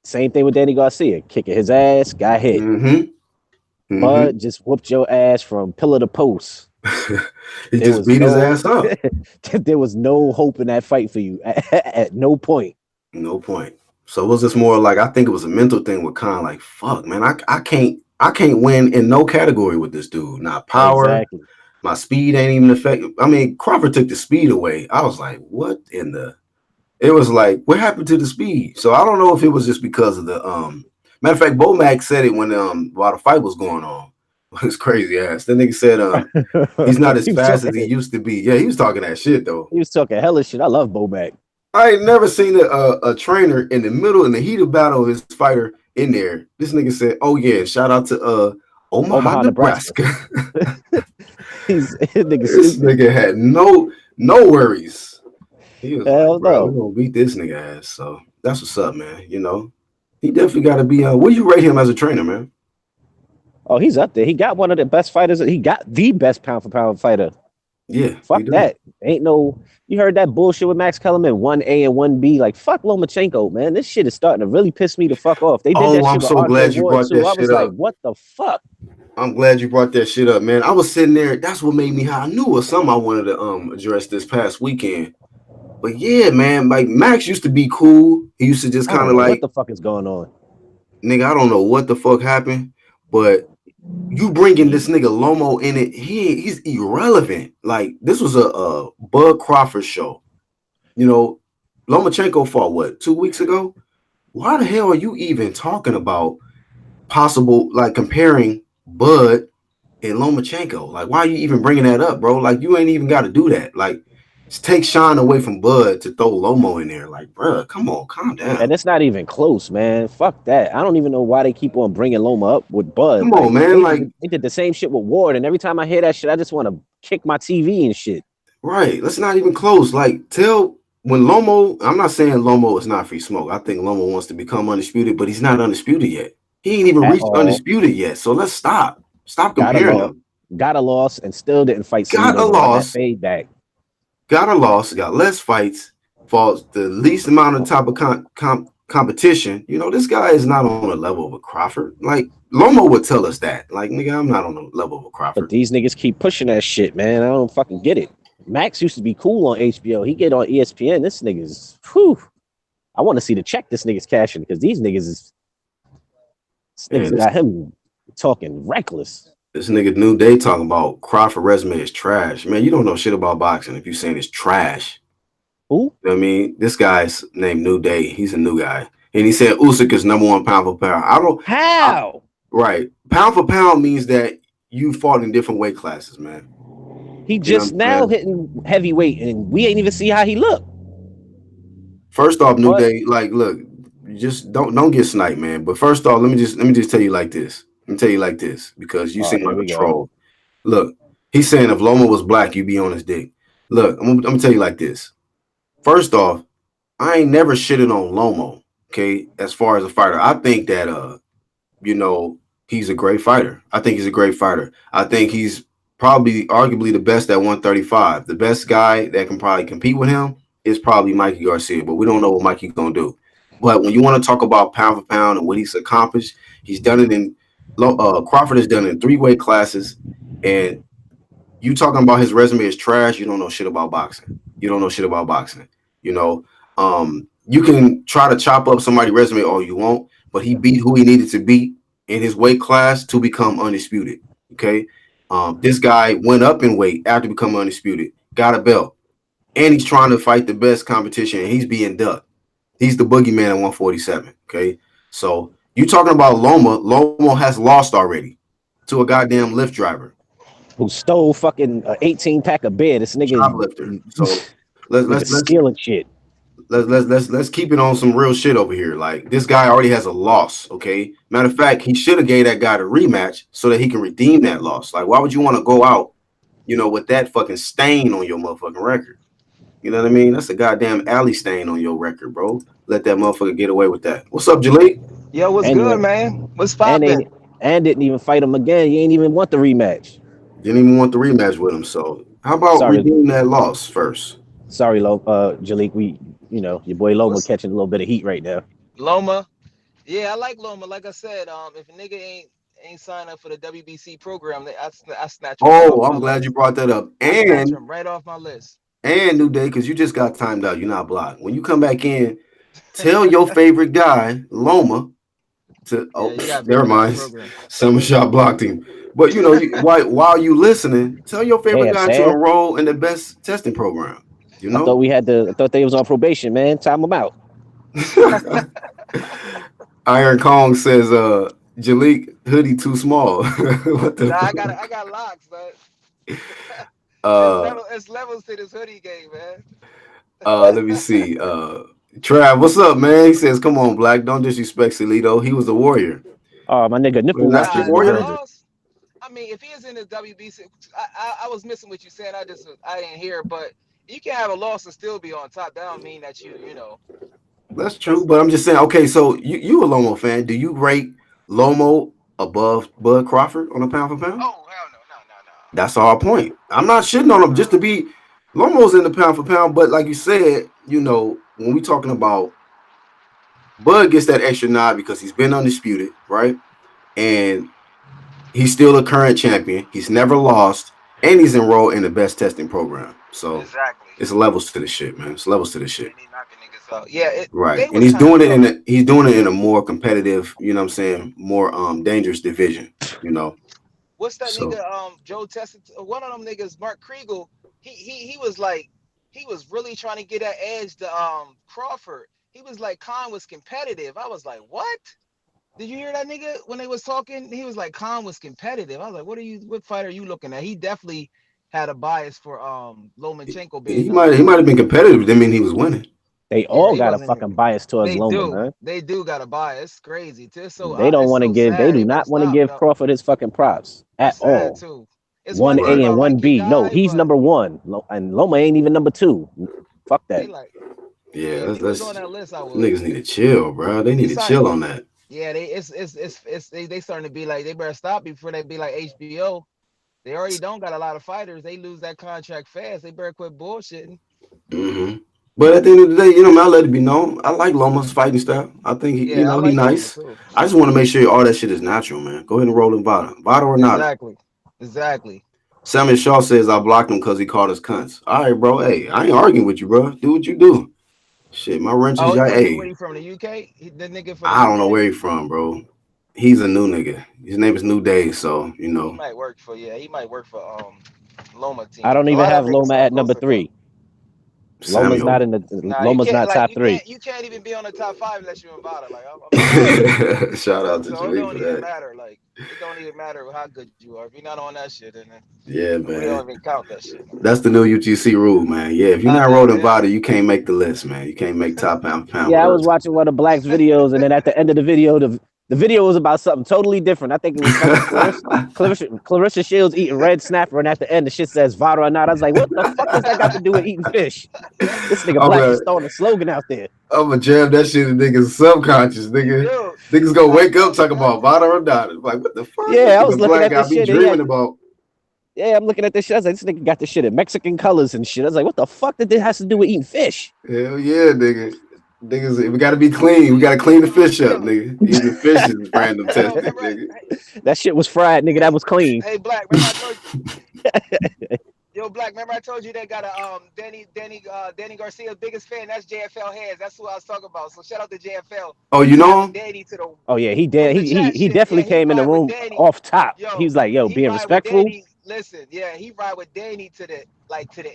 Same thing with Danny Garcia. Kicking his ass, got hit. Mm-hmm. Mm-hmm. Bud just whooped your ass from pillar to post. He There just was beat his no ass up. there was no hope in that fight for you at no point. No point. So it was just more like I think it was a mental thing with Khan. Like fuck, man, I can't win in no category with this dude. Not power, Exactly. my speed ain't even affected. I mean, Crawford took the speed away. I was like, what in the? It was like, what happened to the speed? So I don't know if it was just because of the Matter of fact, Bomac said it when while the fight was going on. It's crazy ass. The nigga said he's not as he was fast talking. as he used to be. Yeah, he was talking that shit though. He was talking hella shit. I love Bobak. I ain't never seen a trainer in the middle in the heat of battle of his fighter in there. This nigga said, "Oh yeah, shout out to Omaha, Omaha, Nebraska. Nebraska." He's nigga This stupid. nigga had no worries. He was like, Hell "Bro, we no. gonna beat this nigga ass." So that's what's up, man. He definitely got to be. What do you rate him as a trainer, man? Oh, he's up there. He got one of the best fighters. He got the best pound for pound fighter. Yeah, he Fuck do. that. Ain't no. You heard that bullshit with Max Kellerman, 1A and 1B. Like, fuck Lomachenko, man. This shit is starting to really piss me the fuck off. They did Oh, that I'm shit with so Andre glad you Ward, brought too. that I shit was like, up. what the fuck? I'm glad you brought that shit up, man. I was sitting there. That's what made me. How I knew it was something I wanted to address this past weekend. But yeah, man, like Max used to be cool. He used to just I kind don't of know what like, the fuck is going on. nigga, I don't know what the fuck happened, but you bringing this nigga Lomo in it, he's irrelevant. Like this was a Bud Crawford show. You know, Lomachenko fought what 2 weeks ago. Why the hell are you even talking about possible like comparing Bud and Lomachenko? Like, why are you even bringing that up, bro? Like, you ain't even got to do that. Like, take Shine away from Bud to throw Lomo in there. Like, bro, come on, calm down. And it's not even close, man. Fuck that. I don't even know why they keep on bringing Loma up with Bud. Come Like on, man. Like, they did the same shit with Ward, and every time I hear that shit, I just want to kick my TV and shit. right. Let's not even close. Like, tell when Lomo, I'm not saying Lomo is not free smoke. I think Lomo wants to become undisputed, but he's not undisputed yet. He ain't even At reached all. undisputed yet. So let's stop. Stop Got a comparing loss. them. Got a loss, and still didn't fight Got Salido a to run that loss, fade back. got a loss, got less fights, fought the least amount of type of competition. This guy is not on the level of a Crawford. Like Lomo would tell us that. Like, nigga, I'm not on the level of a But Crawford. these niggas keep pushing that shit, man. I don't fucking get it. Max used to be cool on HBO. He get on ESPN. This nigga's whew. I want to see the check this nigga's cashing because these niggas is this And niggas got him talking reckless. this nigga New Day talking about Crawford resume is trash. Man, you don't know shit about boxing if you saying it's trash. Who? You know what I mean? This guy's named New Day. He's a new guy. And he said Usyk is number one pound for pound. How? Right. Pound for pound means that you fought in different weight classes, man. He You know what just I'm now saying? hitting heavyweight, and we ain't even see how he look. First off, New But Day, like, look, just don't get sniped, man. But first off, let me just tell you like this. Let me tell you like this because you oh, seem here like we a go. troll. Look, he's saying if Loma was black, you'd be on his dick. Look, I'm gonna tell you like this. First off, I ain't never shitted on Lomo. Okay, as far as a fighter, I think that you know, he's a great fighter. I think he's a great fighter. I think he's probably arguably the best at 135. The best guy that can probably compete with him is probably Mikey Garcia, but we don't know what Mikey's gonna do. But when you want to talk about pound for pound and what he's accomplished, he's done it in Crawford has done it in three weight classes, and you talking about his resume is trash. You don't know shit about boxing. You don't know shit about boxing. You know, you can try to chop up somebody's resume all you want, but he beat who he needed to beat in his weight class to become undisputed. Okay, this guy went up in weight after becoming undisputed, got a belt, and he's trying to fight the best competition, and he's being ducked. He's the boogeyman at 147. Okay, so you talking about Loma? Loma has lost already to a goddamn Lyft driver. Who stole fucking 18 pack of beer? This nigga Shoplifter. So let's let's nigga let's stealing shit. let's keep it on some real shit over here. Like this guy already has a loss. Okay. Matter of fact, he should have gave that guy the rematch so that he can redeem that loss. Like, why would you want to go out, with that fucking stain on your motherfucking record? You know what I mean? That's a goddamn alley stain on your record, bro. Let that motherfucker get away with that. What's up, Jalik? Yo, what's And good, went man? What's and poppin'? ain't and didn't even fight him again. He ain't even want the rematch. Didn't even want the rematch with him. So how about Sorry, redeem that loss first? sorry, Jalik. Your boy Loma What's catching a little bit of heat right now. Loma? Yeah, I like Loma. Like I said, if a nigga ain't sign up for the WBC program, I snatch him right off Oh, my I'm glad you list. brought that up. I snatch And him right off my list. New Day, because you just got timed out. You're not blocked. When you come back in, Tell your favorite guy, Loma, to Yeah, you gotta be never on that mind. program. Summer shot blocked him. But while you listening, tell your favorite Damn, guy to Sam. enroll in the best testing program. You know? I thought they was on probation, man. Time them out. Iron Kong says Jalik hoodie too small. What the Nah, fuck? I got locks, man. Uh It's levels to this hoodie game, man. let me see. Trav, what's up, man? He says, come on, Black, don't disrespect Salito. He was a warrior. Oh, my nigga, Well, nipple that's the watches Nah, in the that warrior? building. loss. I mean, if he is in the WBC, I was missing what you said. I didn't hear, but you can have a loss and still be on top. That don't mean that you know That's true, that's but I'm just saying, okay, so you a Lomo fan. Do you rate Lomo above Bud Crawford on a pound for pound? oh hell no no no That's our point. I'm not shitting on him just to be Lomo's in the pound for pound, but like you said, when we talking about Bud gets that extra nod because he's been undisputed, right? And he's still a current champion. He's never lost, and he's enrolled in the best testing program. no. So Exactly. it's levels to the shit, man. It's levels to the shit. And he knocking niggas out. Yeah, Right. they And was kind of tough. he's doing it in a more competitive, you know what I'm saying, more dangerous division, you know. What's that So nigga? Joe tested one of them niggas, Mark Kriegel. He was like he was really trying to get that edge to Crawford. He was like Khan was competitive. I was like, what? Did you hear that nigga when they was talking? He was like Khan was competitive. I was like, what fight are you looking at? He definitely had a bias for Lomachenko being number he might one. have been competitive, didn't mean he was winning. They Yeah, all he got a wasn't. fucking bias towards They Loma, do. man. They do got a bias. It's crazy. They don't It's want to so give. They sad. do They better not want to stop, give yo. Crawford his fucking props at It's sad all. too. It's one One thing A Right. and about one like your B. No, guy, he's but number one, and Loma ain't even number two. Fuck he that. like, Yeah, yeah, if he was on let's that list, I would. niggas need to chill, bro. They He need to signed. chill on that. Yeah, they starting to be like they better stop before they be like HBO. They already don't got a lot of fighters. They lose that contract fast. They better quit bullshitting. hmm But at the end of the day, man, I let it be known. I like Loma's fighting style. I think Yeah, I he like Loma nice. too. I just want to make sure all that shit is natural, man. Go ahead and roll in Vada. Vada or nada. Exactly. Exactly. Samuel Shaw says I blocked him because he called us cunts. All right, bro. Hey, I ain't arguing with you, bro. Do what you do. Shit, my wrench is Oh, y'all. where Hey, he from? The UK? The nigga from the I don't know UK? where he from, bro. He's a new nigga. His name is New Day, so He might work for He might work for Loma I team. don't A even lot of have niggas Loma from the at number coast are come. three. Loma's Samuel. not in the. Nah, Loma's not top three. you can't even be on the top five unless you're in Vada. Like I'm sorry. Shout out to So it Jalik don't for even that. matter. Like it don't even matter how good you are. If you're not on that shit, then Yeah, we don't man. even count that shit. That's the new UGC rule, man. Yeah, if you're not rolling Yeah. Vada, you can't make the list, man. You can't make top pound for pound Yeah, with I was us. watching one of Black's videos, and then at the end of the video, the video was about something totally different. I think it was fucking Clarissa Shields eating red snapper, and at the end, the shit says Vada or not. I was like, what the fuck does that got to do with eating fish? This nigga I'm Black gonna, just throwing a slogan out there. I'm gonna jam that shit in niggas' subconscious, You nigga. do. Niggas gonna Like, wake up yo, you talking got about to. Vada or not. Like, what the fuck? This Yeah, I was nigga looking Black at got this me shit, and he dreaming had. about. Yeah, I'm looking at this shit. I was like, this nigga got this shit in Mexican colors and shit. I was like, what the fuck did this has to do with eating fish? Hell yeah, nigga. Niggas, we gotta be clean. We gotta clean the fish up, nigga. Even fish is random Hey, yo, testing, remember? nigga. That shit was fried, nigga. That was clean. Hey, Black. Remember I told Yo, Black. Remember I told you they got a Danny Garcia's biggest fan. That's JFL Heads. That's who I was talking about. So shout out to JFL. Oh, He you ride know with him? Danny to the Oh yeah, he with did. the chat He shit. Yeah, definitely he came in the ride with room Danny. off top. He Yo, was like, yo, he being ride with respectful. Danny. Listen, yeah, he ride with Danny to the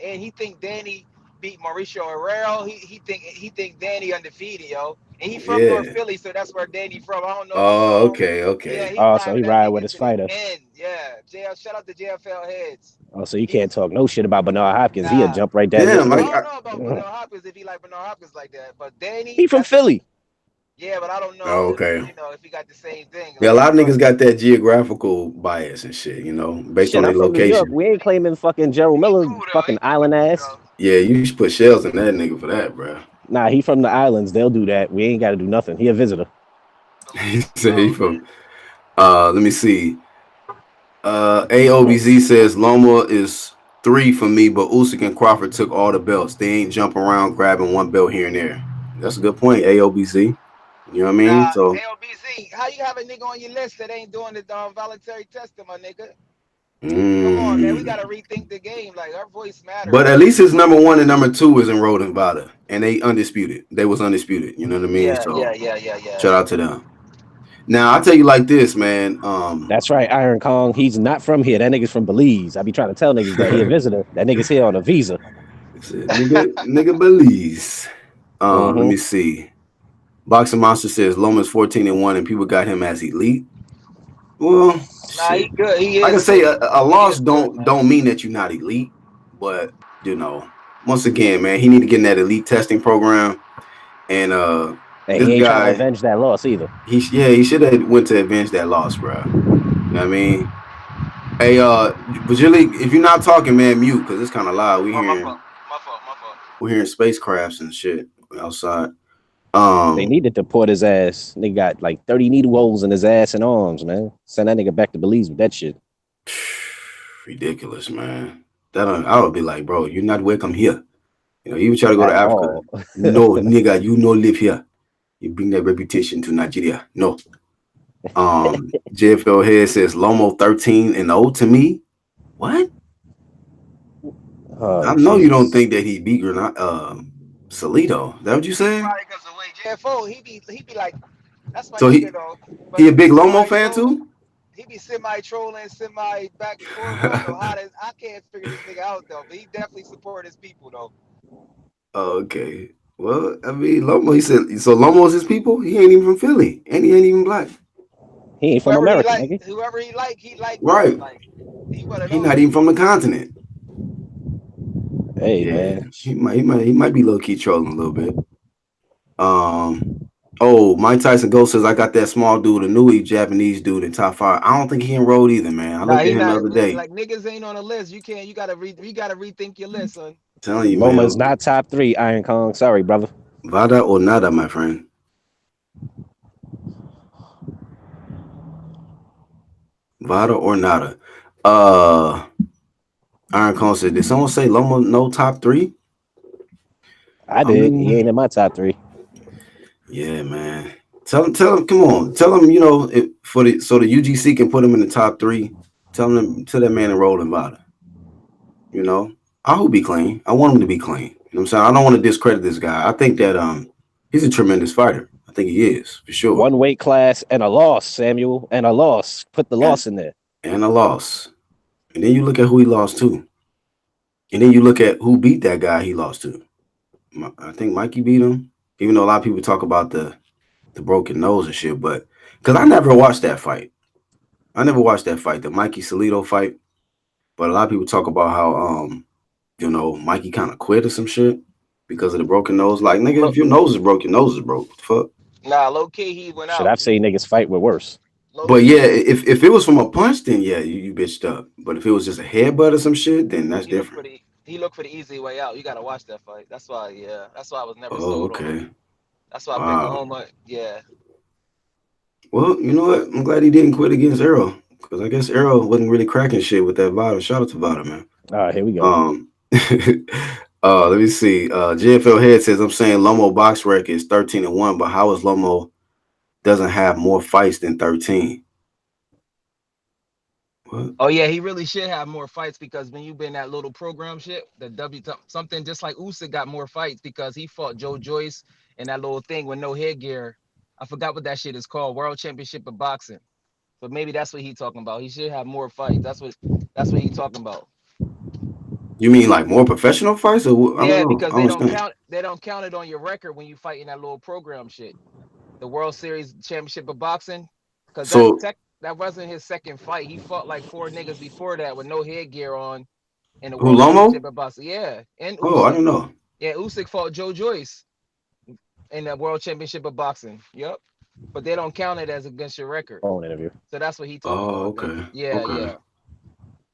end. He think Danny beat Mauricio Herrero. He think Danny undefeated, yo. And he from North Yeah. Philly, so that's where Danny from. I don't know if you Oh, know him. okay, Yeah, okay. he Oh, ride so with he that ride with nigga his to the fighter. end. Yeah, shout out to JFL Heads. Oh, so you He can't was talk no shit about Bernard Hopkins. He'll nah. jump right down this Damn, I way. don't know about Bernard Hopkins if he like Bernard Hopkins like that, but He Danny, from that's Philly. yeah, but I don't know oh, if okay. if he got the same thing. Yeah, a Like, lot of but niggas got that geographical bias and shit, based on Shit, their I'm from New York. location. We ain't claiming fucking Gerald he Miller, cool though. He fucking cool island dude ass. though. Yeah, you should put shells in that nigga for that, bro. Nah, he from the islands. They'll do that. We ain't got to do nothing. He a visitor. He said he Oh, from. okay. Let me see. AOBZ says Loma is 3 for me, but Usyk and Crawford took all the belts. They ain't jump around grabbing one belt here and there. That's a good point, AOBZ. You know what I Nah, mean? So AOBZ, how you have a nigga on your list that ain't doing the voluntary testing, my nigga? Come on, man. We Mm. gotta rethink the game. Like our voice matter, But at man. least his number one and number two is enrolled in Vada, and they undisputed. They was undisputed. You know what I mean? Yeah, So yeah, yeah, yeah, yeah. shout out to them. Now I tell you like this, man. That's right, Iron Kong. He's not from here. That nigga's from Belize. I be trying to tell niggas that he a visitor. That nigga's here on a visa. Said, nigga Belize. Let Mm-hmm. me see. Boxing Monster says Loma's 14-1, and people got him as elite. Well, Nah, he shit. good. He Like I is say, good. a He loss is good, don't mean that you're not elite, but you know, once again, man, he need to get in that elite testing program. And And this he ain't trying to guy, avenge that loss either. he should have went to avenge that loss, bro. You know what I mean? Hey, Vagili, if you're not talking, man, mute because it's kind of loud. man. Oh, my fault. My fault. My fault. We hearing spacecrafts and shit outside. They Um, need to deport his ass. Nigga got like 30 needle holes in his ass and arms, man. Send that nigga back to Belize with that shit. ridiculous, man. I would be like, bro, you're not welcome here. You know, you try to go to At Africa. all. No, nigga, you no live here. You bring that reputation to Nigeria. No. JFL Head says Lomo 13-0 to me. What? Oh, I know you don't Jesus. think that he beat Granada, Salito. Is that what you saying? Probably because the way JFO, he be like, that's my So nigga though. But he he a be big Lomo semi fan trolling. too? He be semi trolling, semi back and forth. I don't know how to. I can't figure this nigga out though. But he definitely support his people though. Oh, okay. Well, I mean, Lomo, he said, so Lomo's his people? He ain't even from Philly. And he ain't even black. He ain't from America, nigga. He like though. Right. Like he one of He not those. even from the continent. Hey, Yeah. man. He might be low key trolling a little bit. Um oh, Mike Tyson Ghost says I got that small dude, a new Japanese dude in top five. I don't think he enrolled either, man. I Nah, looked at he him the not other day. like niggas ain't on the list. You can't. You gotta you gotta rethink your list, son. Telling you, Loma is man. not top 3, Iron Kong. Sorry, brother. Vada or nada, my friend. Vada or nada. Uh Iron Cone said, did someone say Loma no top three? I I did. He ain't mean, in my top 3. yeah, man. Tell him, come on. Tell him, for the UGC can put him in the top three. Tell that man to roll in Vada. You know, I hope he clean. I want him to be clean. You know what I'm saying? I don't want to discredit this guy. I think that he's a tremendous fighter. I think he is for sure. One weight class and a loss, Samuel, and a loss. Put the And loss in there. and a loss. And then you look at who he lost to. And then you look at who beat that guy he lost to. I think Mikey beat him. Even though a lot of people talk about the broken nose and shit, but because I never watched that fight. I never watched that fight, the Mikey Salito fight. But a lot of people talk about how Mikey kind of quit or some shit because of the broken nose. Like, nigga, Look, if your nose is broke, your nose is broke. What the fuck? nah, low key he went Shit, out. I've seen niggas fight with worse. Low But key yeah, if it was from a punch, then yeah, you bitched up. But if it was just a headbutt or some shit, then that's different. he looked for the easy way out. You gotta watch that fight. That's why, yeah. That's why I was never Oh, sold on him. okay. That's why I picked Wow. Kahoma. Yeah. Well, you know what? I'm glad he didn't quit against Errol. Because I guess Errol wasn't really cracking shit with that Vada. Shout out to Vada, man. All right, here we go. Let me see. JFL Head says I'm saying Lomo box record is 13-1, but how is Lomo doesn't have more fights than 13? What? Oh yeah, he really should have more fights because when you've been that little program shit, the something just like Usyk got more fights because he fought Joe Joyce and that little thing with no headgear. I forgot what that shit is called, World Championship of Boxing. So maybe that's what he talking about. He should have more fights. That's what he talking about. You mean like more professional fights? Or I don't Yeah, know. because I don't understand. they don't count it on your record when you fight in that little program shit. The World Series Championship of Boxing, because So that wasn't his second fight. He fought like four niggas before that with no headgear on in the who World Lomo? Championship of Boxing. Yeah, and Oh, I Usyk. don't know. Yeah, Usyk fought Joe Joyce in the World Championship of Boxing. Yep, but they don't count it as against your record. Phone interview. So that's what he talking Oh, about. okay. Yeah, Okay. yeah.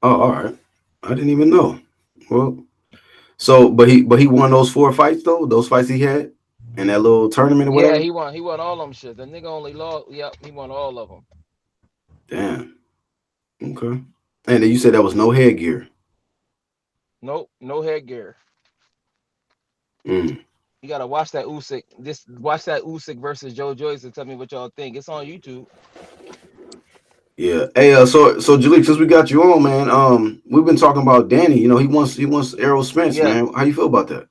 Oh, all right. I didn't even know. Well, so but he won those four fights though. Those fights he had in that little tournament or Yeah, whatever. he won all them shit. The nigga only lost. Yep, he won all of them. Damn. Okay. And then you said that was no headgear. Nope, no headgear. Mm. You gotta watch that Usyk. Watch that Usyk versus Joe Joyce and tell me what y'all think. It's on YouTube. Yeah. Hey, so Jalik, since we got you on, man, we've been talking about Danny. You know, he wants Errol Spence, Yeah. man. How you feel about that?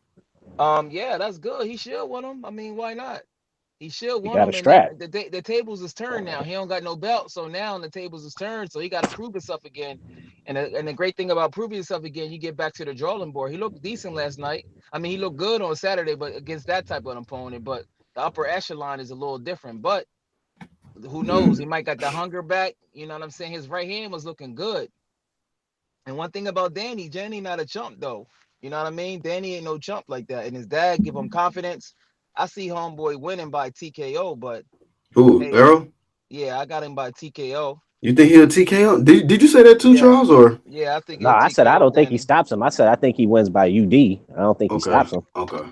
Yeah, that's good. He should win him. I mean, why not? He should He win got a him, and then strap. the tables is turned now. He don't got no belt, so now the tables is turned. So he got to prove himself again. And the great thing about proving yourself again, you get back to the drawing board. He looked decent last night. I mean, he looked good on Saturday, but against that type of opponent. But the upper echelon is a little different. But who knows? He Mm. might got the hunger back. You know what I'm saying? His right hand was looking good. And one thing about Danny not a chump though. You know what I mean? Danny ain't no chump like that. And his dad give him confidence. I see homeboy winning by TKO, but Who, hey, Errol? yeah, I got him by TKO. You think he'll TKO? Did you say that too, Yeah, Charles? Or yeah, I think No, he'll I said I TKO don't think he Danny. stops him. I said I think he wins by UD. I don't think he okay, stops him. okay.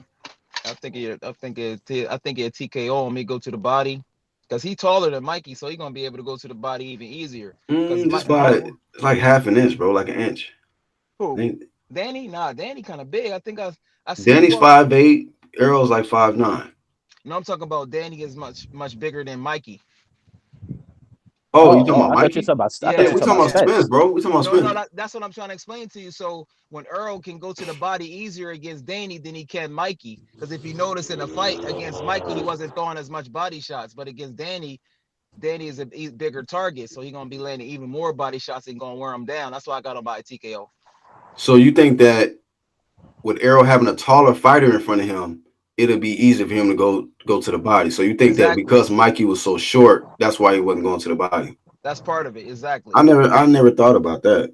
I think he'll TKO him. He go to the body because he taller than Mikey, so he gonna be able to go to the body even easier. Because Just by Mike, it's like half an inch, bro, like an inch. who Ain't- Danny? Nah, Danny kind of big. I seen him Danny's go. 5'8", Errol's like 5'9". No, I'm talking about Danny is much bigger than Mikey. Oh, you Oh, talking oh, about I thought you Mikey? were talking about. I Yeah, thought you Yeah, were we talking talking about about yeah. Spence, Spence. bro. We talking about No, Spence. that's what I'm trying to explain to you. So when Earl can go to the body easier against Danny than he can Mikey, because if you notice in the fight against Mikey, he wasn't throwing as much body shots, but against Danny, Danny is a bigger target, so he's gonna be landing even more body shots and gonna wear him down. That's why I got him by TKO. So you think that with Errol having a taller fighter in front of him, it'll be easier for him to go to the body. So you think that Exactly. because Mikey was so short, that's why he wasn't going to the body. That's part of it. I Exactly. never I never thought about that.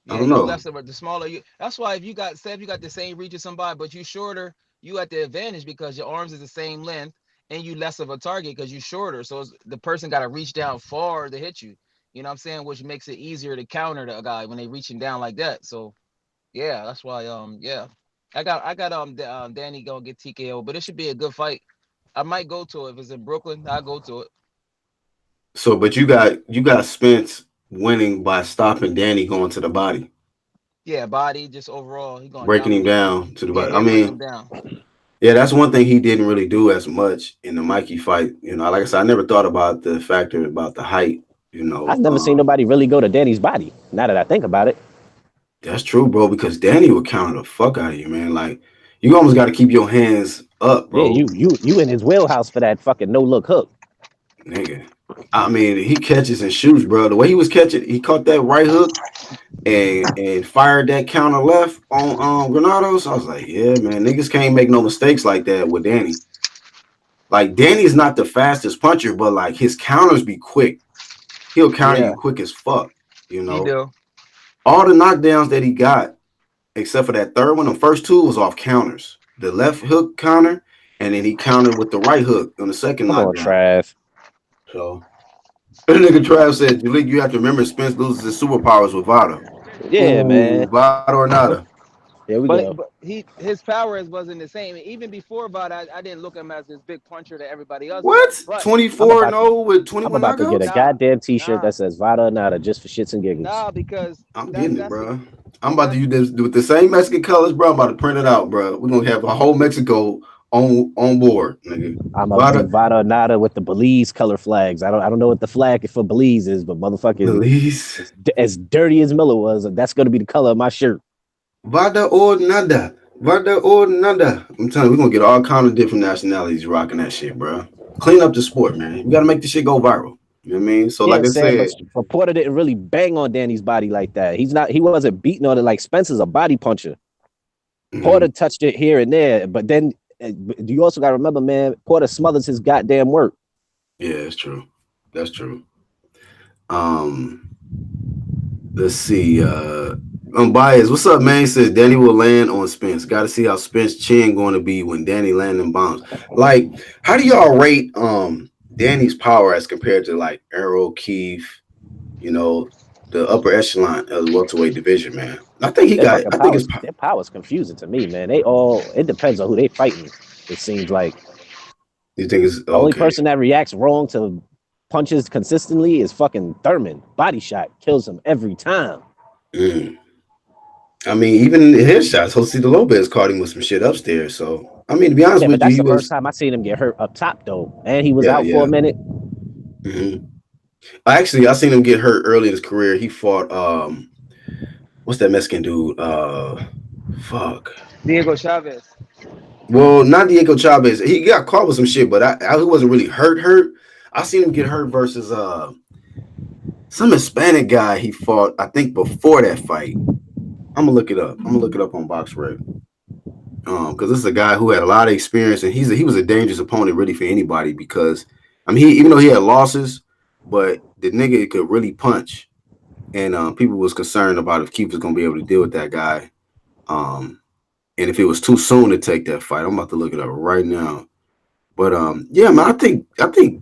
I Yeah, don't you know. less of the smaller you. That's why if you got say if you got the same reach as somebody, but you shorter, you at the advantage because your arms is the same length and you less of a target because you shorter. So the person got to reach down far to hit you. You know what I'm saying? Which makes it easier to counter the guy when they reaching down like that. So yeah, that's why yeah. I got Danny gonna get TKO, but it should be a good fight. I might go to it if it's in Brooklyn. I'll go to it. So but you got Spence winning by stopping Danny going to the body, Yeah, body just overall, he gonna breaking him dominate him. down to the Yeah, body. I he'll break him mean, down. yeah, that's one thing he didn't really do as much in the Mikey fight. You know, like I said, I never thought about the factor about the height. You I've know, never seen nobody really go to Danny's body. Now that I think about it, that's true, bro. Because Danny would counter the fuck out of you, man. Like you almost got to keep your hands up, yeah, bro. you in his wheelhouse for that fucking no look hook. Nigga. I mean, he catches and shoots, bro. The way he was catching, he caught that right hook and fired that counter left on Granados. I was like, yeah, man, niggas can't make no mistakes like that with Danny. Like Danny's not the fastest puncher, but like his counters be quick. He'll counter Yeah, you quick as fuck. You He know, do. all the knockdowns that he got, except for that third one, the first two was off counters. The left hook counter, and then he countered with the right hook on the second come on, knockdown. Trav. So nigga Trav said, you have to remember Spence loses his superpowers with Vada. Yeah, man. Ooh, Vada or nada. Here we But go. but his powers wasn't the same. Even before Vod, I didn't look at him as this big puncher that everybody else What? does. But 24 0 with I'm 21 about to get a knockouts? nah, goddamn T-shirt nah, that says Vada Nada just for shits and giggles. nah, because I'm that's getting it, that's the bro. I'm about to that's use this with the same Mexican colors, bro. I'm about to print it out, bro. We're gonna have a whole Mexico on board, nigga. I'm gonna be Vada, Vada Nada with the Belize color flags. I don't know what the flag for Belize is, but motherfucking Belize. as dirty as Miller was, that's gonna be the color of my shirt. Vada or nada. Vada or nada. I'm telling you, we're gonna get all kind of different nationalities rocking that shit, bro. Clean up the sport, man. We gotta make this shit go viral. You know what I mean? So, Yeah, like I Sam, said, but Porter didn't really bang on Danny's body like that. He wasn't beating on it like Spencer's a body puncher. Porter mhm, touched it here and there, but then you also got to remember, man, Porter smothers his goddamn work. yeah, it's true. That's true. Um, let's see. Unbiased. What's up, man? He says Danny will land on Spence. Got to see how Spence chin going to be when Danny landing bombs. Like, how do y'all rate Danny's power as compared to like Errol Keith? You know, the upper echelon of the welterweight division, man. I think he Their got. fucking I think it's. powers, their powers confusing to me, man. They all it depends on who they fighting. It seems like You think it's the only okay? person that reacts wrong to punches consistently is fucking Thurman. Body shot kills him every time. Mm. I mean, even in the headshots, José Lopez caught him with some shit upstairs. So, I mean, to be honest Yeah, but with you, that's he the first was. time I seen him get hurt up top though, and he was Yeah, out for a yeah. minute. Mhm. Actually, I seen him get hurt early in his career. He fought what's that Mexican dude? Fuck. Diego Chavez. Well, not Diego Chavez. He got caught with some shit, but he wasn't really hurt. I seen him get hurt versus some Hispanic guy he fought, I think, before that fight. I'm gonna look it up. I'm gonna look it up on BoxRec. Because this is a guy who had a lot of experience, and he was a dangerous opponent really for anybody. Because I mean, even though he had losses, but the nigga could really punch, and people was concerned about if Keith was gonna be able to deal with that guy. Um, and if it was too soon to take that fight, I'm about to look it up right now. But yeah, man, I think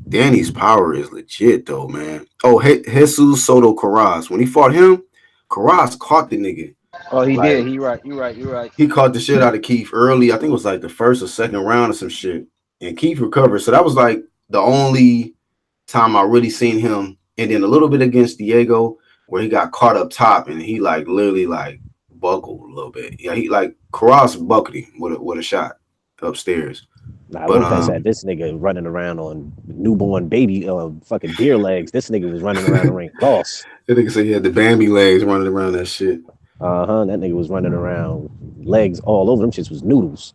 Danny's power is legit though, man. Oh, Jesus Soto Carras, when he fought him, Carras caught the nigga. Oh, he Like did. He right. You right. You right. he caught the shit out of Keith early. I think it was like the first or second round or some shit. And Keith recovered. So that was like the only time I really seen him. And then a little bit against Diego, where he got caught up top and he like literally like buckled a little bit. Yeah, he like Cross buckled him with a shot upstairs. Nah, But Lopez had this nigga running around on newborn baby fucking deer legs. This nigga was running around the ring lost. that nigga said he had the Bambi legs running around that shit. That nigga was running around legs all over them shits was noodles.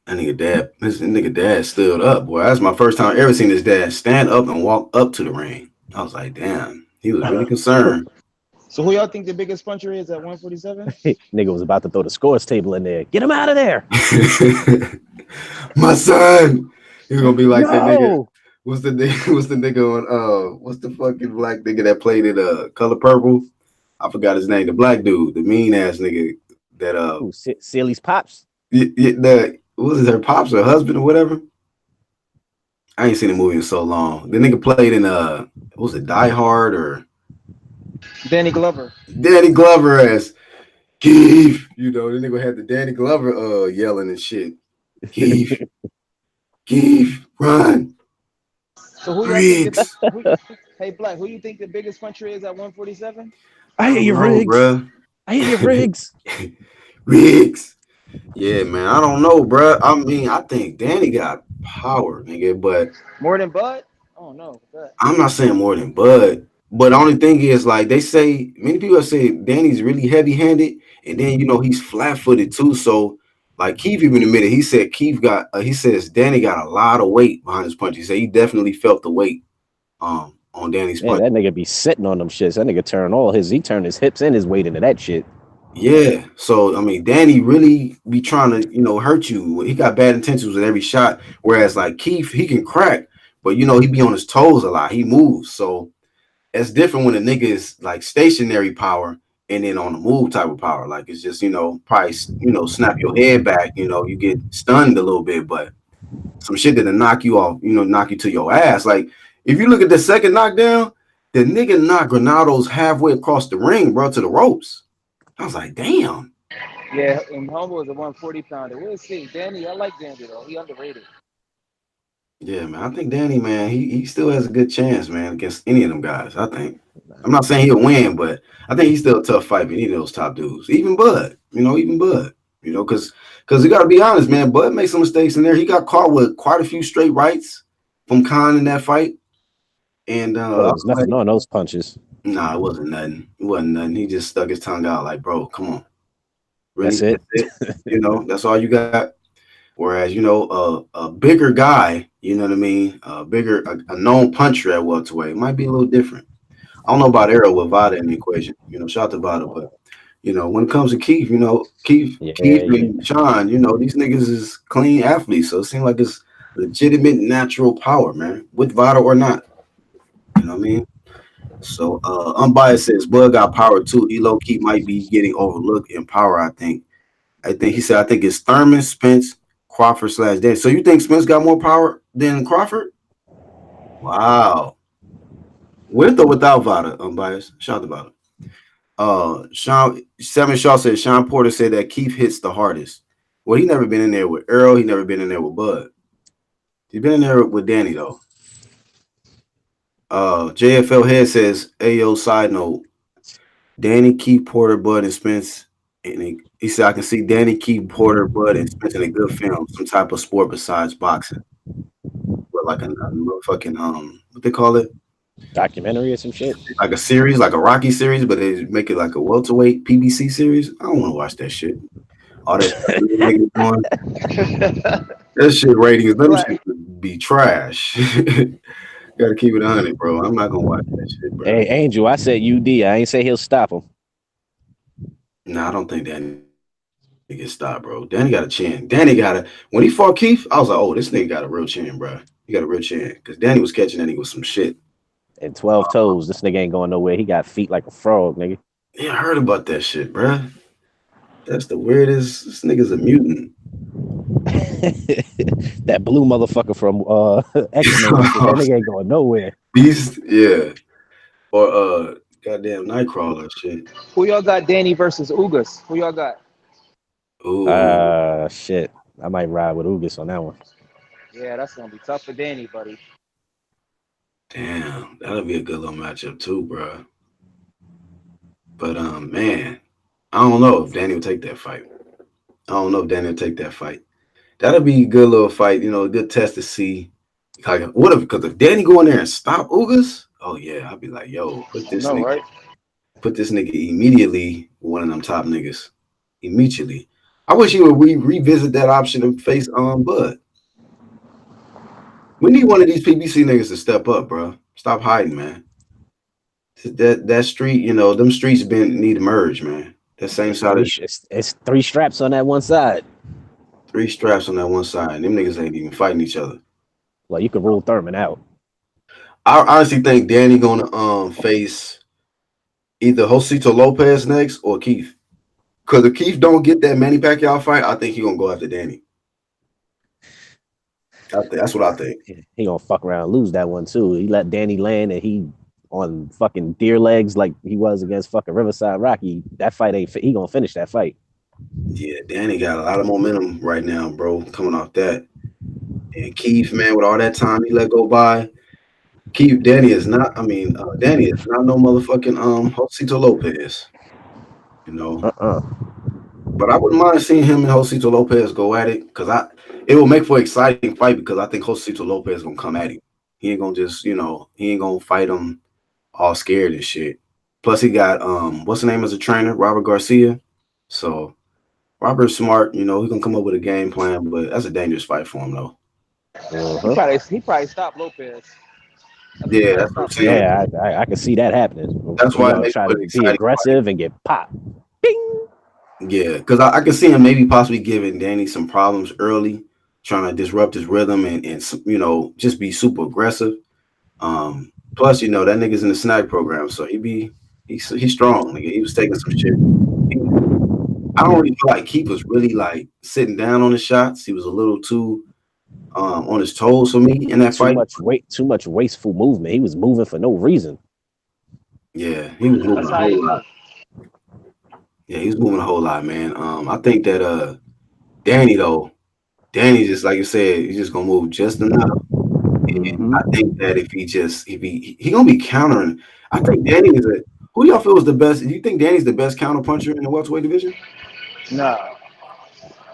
This nigga dad stood up, boy. That's my first time ever seen his dad stand up and walk up to the ring. I was like, damn, he was really concerned. So who y'all think the biggest puncher is at 147? Nigga was about to throw the scores table in there. Get him out of there. My son. He's gonna be like that nigga. No. What's the nigga? What's the nigga on? What's the fucking black nigga that played it? Color Purple. I forgot his name. The black dude, the mean ass nigga. That Ooh, Sealy's pops. that what was her pops or husband or whatever. I ain't seen the movie in so long. The nigga played in what was it, Die Hard or Danny Glover. Danny Glover as Keith. You know, the nigga had the Danny Glover yelling and shit. Keith, Keith, run. So who y'all think Riggs. hey Black, who you think the biggest puncher is at 147? I hear you, know, Riggs. bruh. I hear you, Riggs. Riggs. Yeah, man. I don't know, bruh. I mean, I think Danny got power, nigga, but More than Bud? Oh no, but I'm not saying more than Bud. But the only thing is, like they say, many people say Danny's really heavy-handed, and then he's flat-footed too. So, like Keith even admitted, he said he says Danny got a lot of weight behind his punch. He said he definitely felt the weight on Danny's Man, punch. that nigga be sitting on them shits. That nigga he turned his hips and his weight into that shit. Yeah. So I mean, Danny really be trying to, hurt you. He got bad intentions with every shot. Whereas like Keith, he can crack, but he be on his toes a lot. He moves. So it's different when a nigga is like stationary power and then on the move type of power. Like it's just, probably snap your head back, you get stunned a little bit, but some shit that'll knock you off, knock you to your ass. Like if you look at the second knockdown, the nigga knocked Granado's halfway across the ring, bro, to the ropes. I was like, damn. yeah, and Humble is a 140 pounder. We'll see. Danny, I like Danny though. He underrated. Yeah, man. I think Danny, man, he still has a good chance, man, against any of them guys. I think. I'm not saying he'll win, but I think he's still a tough fight for any of those top dudes. Even Bud, even Bud, because you got to be honest, man. Bud made some mistakes in there. He got caught with quite a few straight rights from Khan in that fight, and Well, I there was was like, nothing on those punches. nah, it wasn't nothing. It wasn't nothing. He just stuck his tongue out, like, bro, come on, really? That's it. That's all you got. Whereas, a bigger guy, you know what I mean, a known puncher at welterweight might be a little different. I don't know about Errol with Vada in the equation, shout out to Vada, but when it comes to Keith, Keith Yeah. and Sean, these niggas is clean athletes, so it seems like it's legitimate natural power, man, with Vada or not. You know what I mean? So unbiased says Bud got power too. He low key might be getting overlooked in power, I think. He said, I think it's Thurman, Spence, Crawford / Danny. So you think Spence got more power than Crawford? Wow. With or without Vada, unbiased. Shout out to Vada. Seven Shaw said Sean Porter said that Keith hits the hardest. Well, he never been in there with Errol. He never been in there with Bud. He's been in there with Danny though. JFL Head says, Ayo, side note, Danny, Keith, Porter, Bud, and Spence. And he said, I can see Danny, Keith, Porter, Bud, and Spence in a good film, some type of sport besides boxing. But like a motherfucking, what they call it? Documentary or some shit. like a series, like a Rocky series, but they make it like a welterweight PBC series. I don't want to watch that shit. All that stuff these niggas doing. That shit ratings, them Black. shit would be trash. Gotta keep it 100, bro. I'm not gonna watch that shit, bro. Hey, Angel, I said UD. I ain't say he'll stop him. Nah, I don't think Danny can stop, bro. Danny got a chin. Danny got a when he fought Keith, I was like, oh, this nigga got a real chin, bro. He got a real chin. Because Danny was catching that nigga with some shit. And 12 toes. This nigga ain't going nowhere. He got feet like a frog, nigga. Yeah, I heard about that shit, bro. That's the weirdest. This nigga's a mutant. That blue motherfucker from X-Men and shit. That nigga ain't going nowhere. Beast, yeah. Or goddamn Nightcrawler shit. Who y'all got? Danny versus Ugas. Who y'all got? Ooh, Shit. I might ride with Ugas on that one. Yeah, that's gonna be tough for Danny, buddy. damn. That'll be a good little matchup too, bro. But man, I don't know if Danny will take that fight. I don't know if Danny will take that fight. That'll be a good little fight, a good test to see. Like, what if because if Danny go in there and stop Ugas, oh yeah, I'll be like, yo, I know, right? put this nigga immediately with one of them top niggas. Immediately. I wish he would revisit that option and face Bud. We need one of these PBC niggas to step up, bro. Stop hiding, man. That street, them streets been need to merge, man. That same It's side three, of it's three straps on that one side. three straps on that one side. Them niggas ain't even fighting each other. Well, you can rule Thurman out. I honestly think Danny gonna face either Josito Lopez next or Keith. Cause if Keith don't get that Manny Pacquiao fight, I think he gonna go after Danny. That's what I think. He gonna fuck around and lose that one too. He let Danny land and he on fucking deer legs like he was against fucking Riverside Rocky. That fight ain't he gonna finish that fight. Yeah, Danny got a lot of momentum right now, bro, coming off that. And Keith, man, with all that time he let go by, Keith, Danny is not. I mean, Danny is not no motherfucking Josito Lopez, you know. Uh-uh. But I wouldn't mind seeing him and Josito Lopez go at it because it will make for an exciting fight because I think Josito Lopez gonna come at him. He ain't gonna just, he ain't gonna fight him all scared and shit. Plus, he got what's the name as a trainer, Robert Garcia. So Robert's smart, he's gonna come up with a game plan, but that's a dangerous fight for him though. Uh-huh. He probably stopped Lopez. I think he Yeah, probably that's what I'm stopped saying. Lopez. Yeah, I can see that happening. That's He why it gonna makes try for to an be exciting fight. aggressive and get popped. Bing. Yeah, because I can see him maybe possibly giving Danny some problems early, trying to disrupt his rhythm and just be super aggressive. Plus, that nigga's in the snack program, so he's strong. Nigga. He was taking some shit. I don't really feel like Keith was really like sitting down on his shots. He was a little too on his toes for me in that fight. Too much wasteful movement. He was moving for no reason. Yeah, he was moving That's a how he whole lot. moved. Yeah, he was moving a whole lot, man. I think that Danny though, Danny just like you said, he's just gonna move just enough. And Mm-hmm. I think that if he gonna be countering, I think Danny is a who y'all feel is the best. Do you think Danny's the best counter puncher in the welterweight division? No,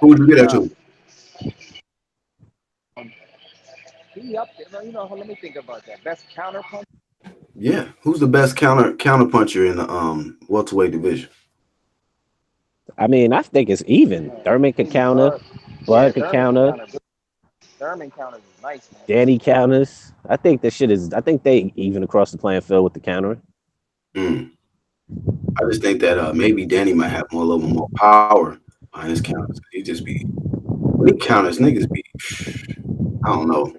Who would you get that no. to? He up there. Let me think about that. Best counter punch. Yeah, who's the best counter puncher in the welterweight division? I mean, I think it's even. Thurman could counter, Yeah, Bud could Thurman can counter, counter. Thurman counters is nice, man. Danny counters. I think this shit is. I think they even across the playing field with the countering. Mm. I just think that maybe Danny might have a little more power behind his counters. He just be when he counters, niggas be. I don't know.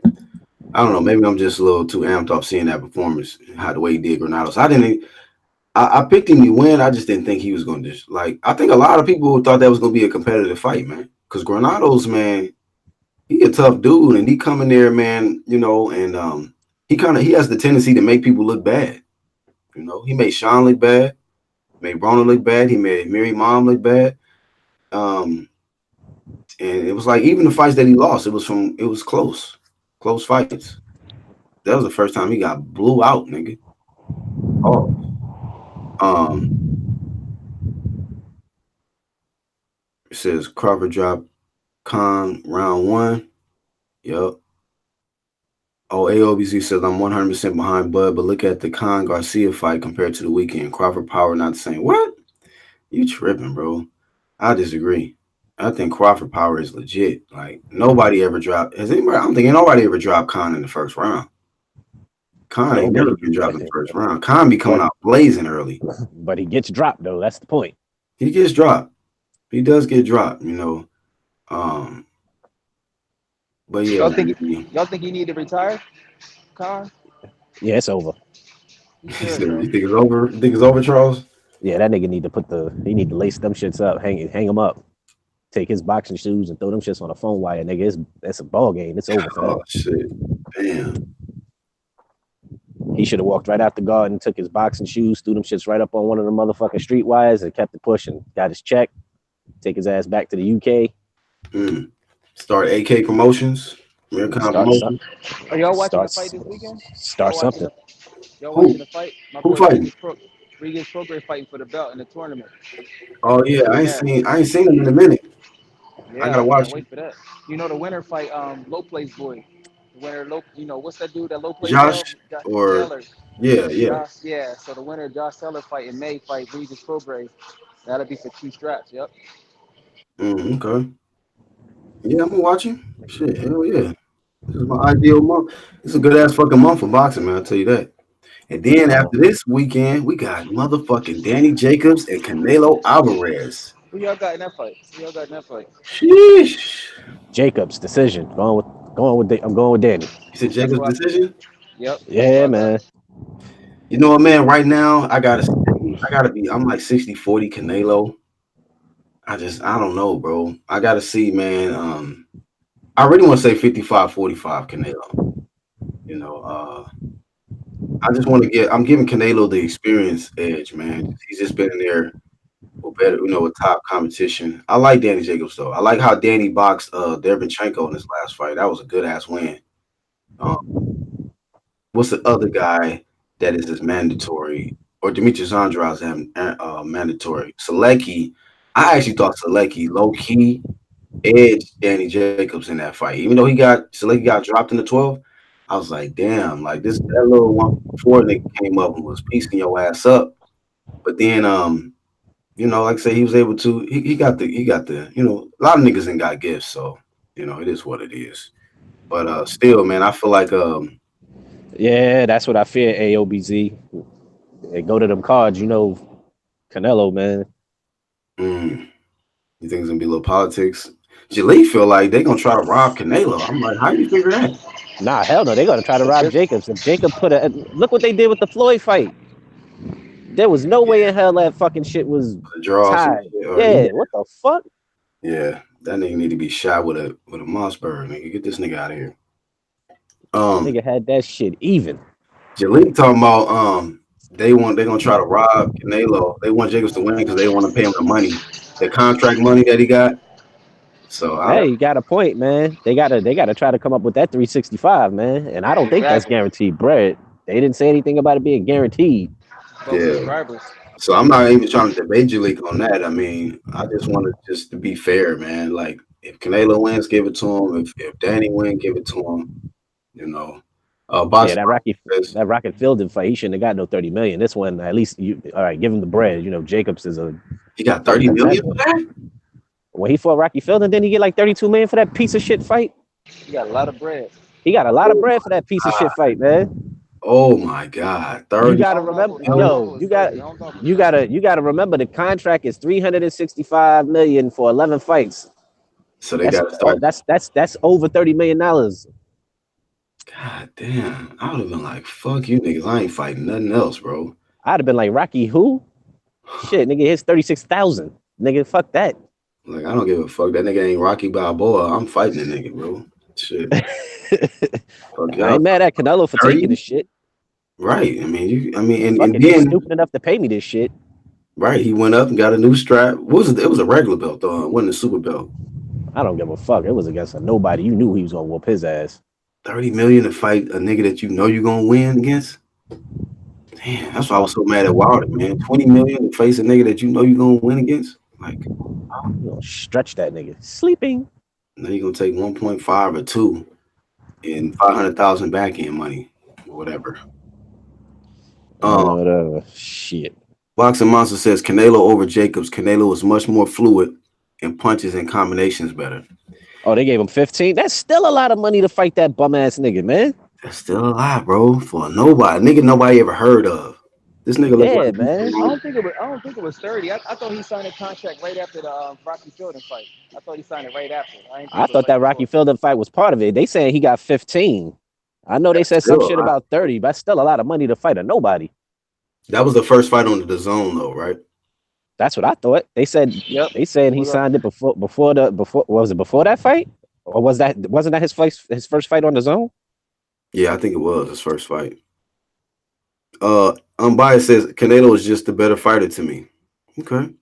I don't know. Maybe I'm just a little too amped off seeing that performance, how the way he did Granados. I picked him to win. I just didn't think he was going to just like. I think a lot of people thought that was going to be a competitive fight, man. Because Granados, man, he a tough dude, and he come in there, man. And he has the tendency to make people look bad. He made Sean look bad, made Broner look bad, he made Mary Mom look bad. And it was like even the fights that he lost, it was close fights. That was the first time he got blew out, nigga. Oh, um, it says Crawford dropped Khan round one. Yup. Oh, AOBC says I'm 100% behind Bud, but look at the Khan Garcia fight compared to the weekend. Crawford power not the same. What? You tripping, bro? I disagree. I think Crawford power is legit. Like nobody ever dropped. Has anybody? I don't think nobody ever dropped Khan in the first round. Khan No, ain't but never he, been dropped in the first round. Khan be coming but out blazing early. but he gets dropped though. That's the point. He gets dropped. He does get dropped. You know. Um. But yeah, Y'all think man. y'all think he need to retire, Con? Yeah, it's over. He He should, said, bro. "You think it's over? You think it's over, Charles?" Yeah, that nigga need to he need to lace them shits up, hang him up, take his boxing shoes and throw them shits on a phone wire, nigga. It's a ball game. It's over for Oh him. shit! Damn. He should have walked right out the garden, took his boxing shoes, threw them shits right up on one of the motherfucking street wires, and kept it pushing. Got his check. Take his ass back to the UK. Mm. Start AK Promotions. Americana Start some, Promotions. Are y'all watching the fight starts this weekend? start Y'all watching something. the y'all watching Who? the fight? My Who boy fighting? Regis Prograis fighting for the belt in the tournament. Oh yeah, Big ass. I ain't seen him in a minute. I Yeah, gotta I can't watch wait him. for that. You know the winner fight, low place boy. The winner low, you know what's that dude that low place Josh fell? or Taylor. yeah, yeah. Josh, yeah. So the winner Josh Taylor fight in May fight Regis Prograis. That'll be for two straps. Yep. Okay. Yeah, I'm gonna watch him. Shit, hell yeah. This is my ideal month. This is a good ass fucking month for boxing, man. I'll tell you that. And then Uh, after this weekend, we got motherfucking Danny Jacobs and Canelo Alvarez. Who y'all got in that fight? Who y'all got in that fight? Sheesh. Jacobs decision. I'm going with Danny. You said That's Jacobs who I. decision? Yep. That's who Yeah, I got. man. You know what, man? Right now, I'm like 60-40 Canelo. I don't know, bro. I gotta see, man. I really want to say 55-45 Canelo. You know, I just want to I'm giving Canelo the experience edge, man. He's just been in there with better, with top competition. I like Danny Jacobs though. I like how Danny boxed Derevyanchenko in his last fight. That was a good ass win. Um, what's the other guy that is as mandatory? Or Demetrius Andrade mandatory. Selecki. I actually thought Selecki low key edged Danny Jacobs in that fight. Even though Selecki got dropped in the 12, I was like, damn, like that little 154 nigga came up and was piecing your ass up. But then like I say, he was able to a lot of niggas ain't got gifts, so it is what it is. But still, man, I feel like Yeah, that's what I fear. AOBZ. They go to them cards. Canelo, man. mm, you think it's gonna be a little politics? Jaleel feel like they gonna try to rob Canelo. I'm like, how you figure that? Nah, hell no. They got to try to rob Jacobs. If Jacob look what they did with the Floyd fight. There was no way in hell that fucking shit was The draw or some tied. shit, or Yeah, what the fuck? yeah, that nigga need to be shot with a Mossberg, nigga. Get this nigga out of here. Um, Nigga had that shit even. Jaleel talking about they gonna try to rob Canelo. They want Jacobs to win because they want to pay him the money, the contract money that he got. So I Hey, you got a point, man. They gotta try to come up with that 365, man. And I don't think that's Exactly. guaranteed bread. They didn't say anything about it being guaranteed. Both yeah. subscribers. So I'm not even trying to debate Jaleel on that. I mean, I just want to be fair, man. Like if Canelo wins, give it to him. If Danny wins, give it to him. You know, Yeah, box says that Rocket Fielding fight, he shouldn't have got no 30 million. This one, at least you all right, give him the bread. Jacobs is a he got fucking 30 million contender. for that. When he fought Rocky Fielding, didn't he get like 32 million for that piece of shit fight? You got a lot of bread. He got a lot of Oh bread for my that piece of shit god. fight, man. Oh my god. You 30 I gotta don't know. remember, I don't million. know if it yo, was 30. I don't know if it was 30. you gotta remember the contract is 365 million for 11 fights. So they got to start. That's over $30 million. God damn. I would have been like, fuck you niggas. I ain't fighting nothing else, bro. I'd have been like, Rocky, who? Shit, nigga, hits 36,000. Nigga, fuck that. Like, I don't give a fuck. That nigga ain't Rocky Balboa. I'm fighting the nigga, bro. Shit. Fuck I y'all. ain't mad at Canelo for taking 30? this shit. Right. And Fucking, he's then, stupid enough to pay me this shit. right, he went up and got a new strap. What was it? It was a regular belt, though. It wasn't a super belt. I don't give a fuck. It was against a nobody. You knew he was gonna whoop his ass. 30 million to fight a nigga that you know you're gonna win against. Damn, that's why I was so mad at Wilder, man. 20 million to face a nigga that you know you're gonna win against. Like, You gonna stretch that nigga. Sleeping. now you're gonna take 1.5 or 2. and 500,000 back end money, whatever. Whatever. Shit. Boxing Monster says Canelo over Jacobs. Canelo was much more fluid and punches and combinations better. Oh, they gave him 15. That's still a lot of money to fight that bum ass nigga, man. That's still a lot, bro. For nobody, nigga, nobody ever heard of. This nigga look Yeah, like man. I don't think it was 30. I thought he signed a contract right after the Rocky Fielding fight. I thought he signed it right after. I didn't think I it was thought right that Rocky before. Fielding fight was part of it. They saying he got 15. I know they that's said some still a shit lot. about 30, but that's still a lot of money to fight a nobody. That was the first fight on the zone, though, right? That's what I thought. They said Yep. they said he Was up. signed it before what was it before that fight? Or wasn't that his first fight on the zone? Yeah, I think it was his first fight. Unbiased says Canelo is just the better fighter to me. Okay.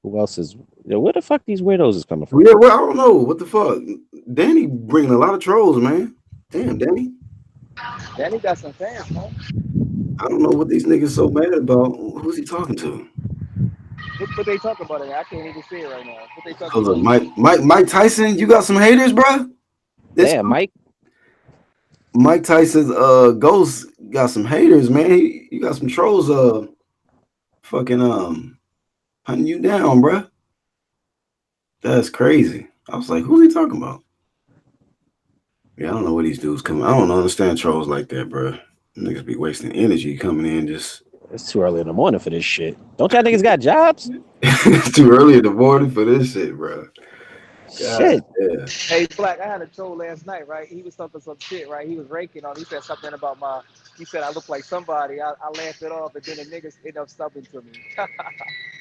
Who else is where the fuck these weirdos is coming from? Yeah, well, I don't know what the fuck. Danny bringing a lot of trolls, man. Damn, Danny. Danny got some fans, man. I don't know what these niggas so mad about. Who's he talking to? What they talking about? I can't even see it right now. What they talking Cause of about? Mike Tyson. You got some haters, bro. This Damn, Mike. Mike Tyson's ghost got some haters, man. You got some trolls fucking hunting you down, bro. That's crazy. I was like, who's he talking about? Yeah, I don't know what these dudes coming. I don't understand trolls like that, bro. Niggas be wasting energy coming in just It's too early in the morning for this shit. Don't y'all niggas got jobs? it's too early in the morning for this shit, bro. God Shit. yeah. Hey, Black, I had a troll last night, right? He was talking some shit, right? He was raking on. He said something about he said I look like somebody. I laughed it off, and then the niggas ended up subbing to me.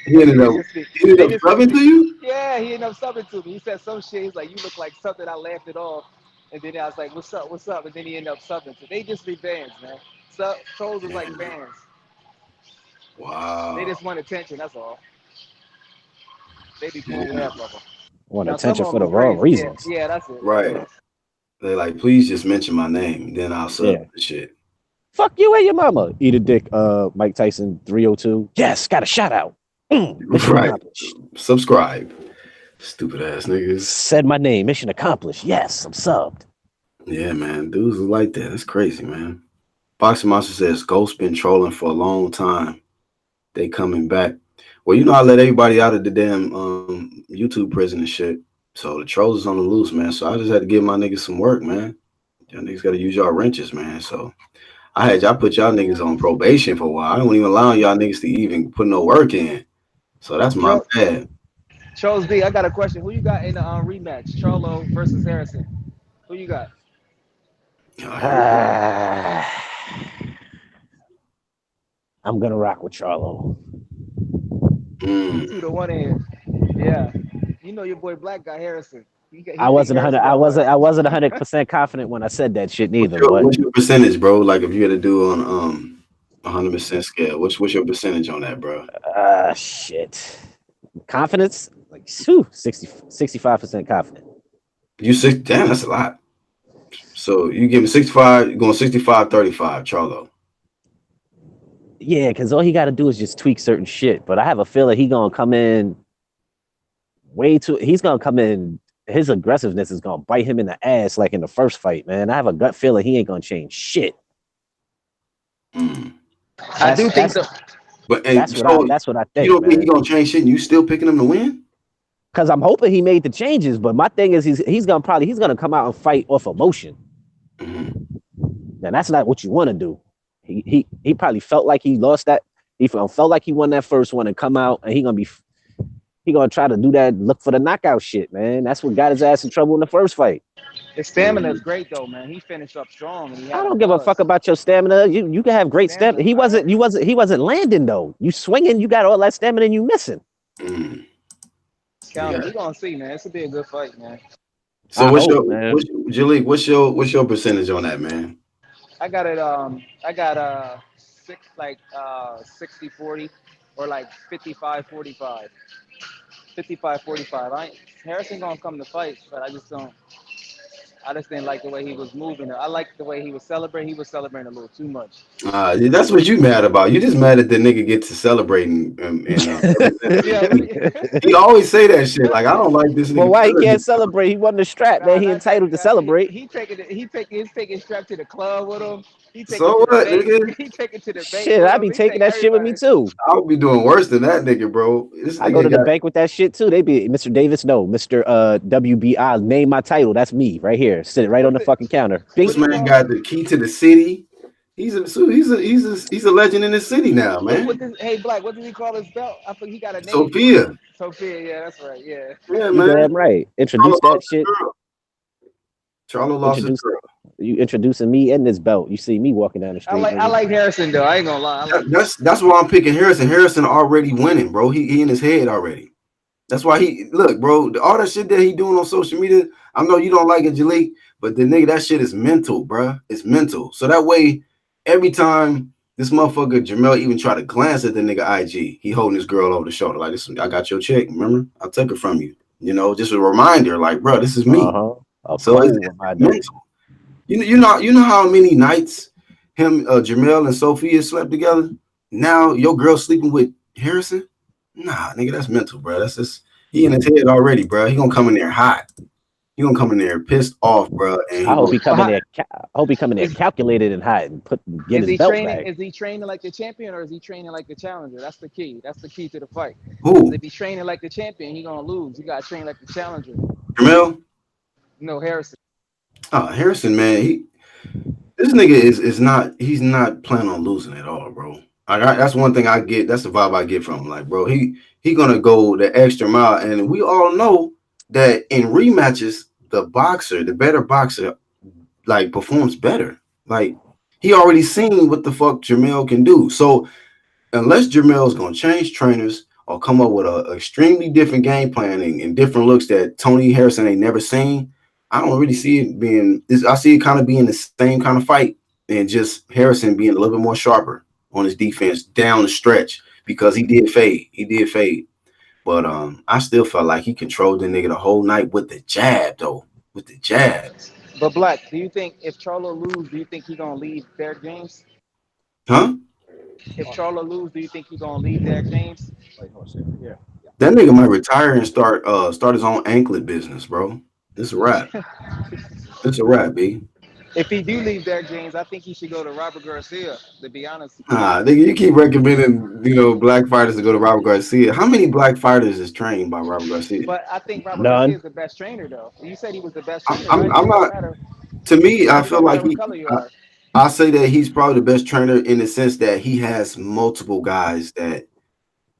He ended up he ended They up just be, subbing to you? yeah, he ended up subbing to me. He said some shit. He's like, you look like something. I laughed it off, and then I was like, what's up? And then he ended up subbing to. They just be fans, man. So trolls is like Damn. fans. They Wow. just want attention. That's all. They be cool, Damn. half of them. Want Now some attention of for them the be wrong crazy. Yeah, reasons. yeah, that's it. Right. They like, please just mention my name, then I'll sub Yeah. the shit. Fuck you and your mama. Eat a dick, Mike Tyson 302. Yes, got a shout out. Mission Right. accomplished. Subscribe. Stupid ass niggas. Said my name. Mission accomplished. Yes, I'm subbed. Yeah, man. Dudes are like that. That's crazy, man. Boxing Monster says Ghost been trolling for a long time. They coming back. Well, you know I let everybody out of the damn YouTube prison and shit. So the trolls is on the loose, man. So I just had to give my niggas some work, man. Y'all niggas gotta use y'all wrenches, man. So I had y'all put y'all niggas on probation for a while. I don't even allow y'all niggas to even put no work in. So that's my Tro- bad. Charles D, I got a question. Who you got in the rematch? Charlo versus Harrison. Who you got? Here we go. Ah, I'm gonna rock with Charlo. You Mm. 2-1 in. Yeah. You know your boy Black got Harrison. He I think wasn't a hundred. Harrison I gonna win. wasn't. I wasn't 100% confident when I said that shit What's neither. your But what's your percentage, bro? Like if you had to do on 100% scale, what's your percentage on that, bro? shit. Confidence, like 65% confident. You six damn, that's a lot. So you give me 65, you're going 65, 35, Charlo. Yeah, because all he got to do is just tweak certain shit. But I have a feeling he gonna come in way too. He's gonna come in. His aggressiveness is gonna bite him in the ass like in the first fight, man. I have a gut feeling he ain't gonna change shit. Mm. I That's do think that's so. But and that's what I so that's what I you think, don't think he man. gonna change shit and you still picking him to win? Because I'm hoping he made the changes. But my thing is he's gonna come out and fight off emotion. Mm-hmm. And that's not what you want to do. He probably felt like he lost that. He felt like he won that first one and come out and he gonna try to do that, look for the knockout shit, man. That's what got his ass in trouble in the first fight. His stamina is great though, man. He finished up strong and he I had don't no give a buzz. fuck about your stamina. You can have His great stamina. stamina He fire. wasn't landing though. You swinging, you got all that stamina and you missing. Mm-hmm. Counter. Yeah. We gonna see, man. This will be a good fight, man. So I what's hope, your man. what's Jalik, what's your percentage on that, man? I got it. I got 60-40 or like 55-45. 55-45. Harrison gonna come to fight, but I just don't. I just didn't like the way he was moving. I liked the way he was celebrating. He was celebrating a little too much. That's what you mad about. You just mad at the nigga get to celebrate and represent the Yeah, city. He always say that shit. Like I don't like this Well, nigga why he because can't celebrate? He won the strap, man. nah, He entitled to celebrate. he's taking strap to the club with him. He taking so to the what, bank. nigga? He taking to the bank Shit, with I him. be He taking take that shit with me everybody. too. I would be doing worse than that nigga, bro. This I go to nigga the got bank with that shit too. They be Mr. Davis, no, Mr. WBI. Name my title. That's me right here. Sit right on What's the it? fucking counter. What this Bing. do you man call it? got the key to the city. He's a legend in the city now, What man. does Hey Black? What does he call his belt? I think he got a name for it. Sophia. Sophia. Yeah, that's right. Yeah. Yeah, You man. damn right. Charlo Introduce that lost his shit. girl. Charlo lost his Introduce girl. you introducing me and this belt. You see me walking down the street, I nigga. like Harrison though. I ain't gonna lie. I like Harrison. That's why I'm picking Harrison. Harrison already winning, bro. He in his head already. That's why he look, bro. All that shit that he doing on social media. I know you don't like it, Jalik, but the nigga, that shit is mental, bro. It's mental. So that way, every time this motherfucker Jamel even try to glance at the nigga IG, he holding his girl over the shoulder like this. I got your check. Remember, I took it from you. You know, just a reminder, like, bro, this is me. Uh-huh. A So it's cold reminder. mental. You know how many nights him, Jamel and Sophia slept together. Now your girl sleeping with Harrison. Nah, nigga, that's mental, bro. That's just he in his head already, bro. He gonna come in there hot. He gonna come in there pissed off, bro, and I he hope gonna he come in there. I hope he come in there Is calculated and hot and get is his he belt training? back. Is he training like the champion or is he training like the challenger? That's the key. That's the key to the fight. Because who if he's training like the champion, he gonna lose. You gotta train like the challenger. Jamel. No Harrison. Harrison, man, this nigga is not he's not planning on losing at all, bro. That's one thing I get. That's the vibe I get from him. Like, bro, he gonna go the extra mile, and we all know that in rematches, the better boxer, like performs better. Like he already seen what the fuck Jamel can do. So unless Jamel's gonna change trainers or come up with a extremely different game plan and different looks that Tony Harrison ain't never seen, I don't really see it being. I see it kind of being the same kind of fight, and just Harrison being a little bit more sharper on his defense down the stretch because he did fade. He did fade, but I still felt like he controlled the nigga the whole night with the jab, though. With the jab, But Black, do you think if Charlo lose, do you think he gonna leave Derek James? huh? If Charlo lose, do you think he gonna leave Derek James? Wait, hold on a second. Yeah. That nigga might retire and start his own anklet business, bro. It's a wrap. It's a wrap, B. If he do leave Derek James, I think he should go to Robert Garcia. To be honest, Nigga, you keep recommending, black fighters to go to Robert Garcia. How many black fighters is trained by Robert Garcia? but I think Robert Garcia None. is the best trainer though. You said he was the best I'm, trainer, I'm, right? I'm It don't not. matter. To me, I It feel don't like matter what color you are. I say that he's probably the best trainer in the sense that he has multiple guys that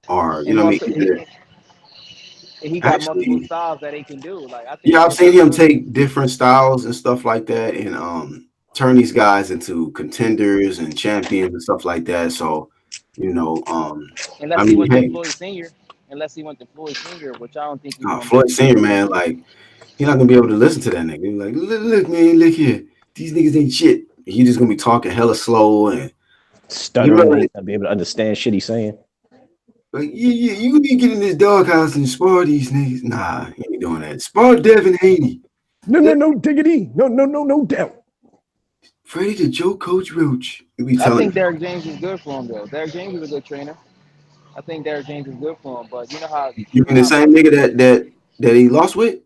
are, you And know what I mean? multi, Either he got multiple actually, styles that he can do. Like I think yeah, he's I've the seen best him trainer. take different styles and stuff like that, and turn these guys into contenders and champions and stuff like that. So, I Unless he mean, went to hey, Floyd Senior. Unless he went to Floyd Senior, which I don't think he's gonna Floyd do. Senior, man, like you're not gonna be able to listen to that nigga. Like, look, man, look here, these niggas ain't shit. He just gonna be talking hella slow, and you Stuttering. They know, ain't gonna be able to understand shit he's saying. like, yeah, you need to get in this doghouse and spar these niggas. Nah, he ain't doing that. Spar Devin Haney. No, no, no diggity. No, no, no, no doubt. Freddie the Joe Coach Roach. You be I telling think Derek James is good for him though. Derek James is a good trainer. I think Derek James is good for him, but you mean the same boxers. nigga that he lost with?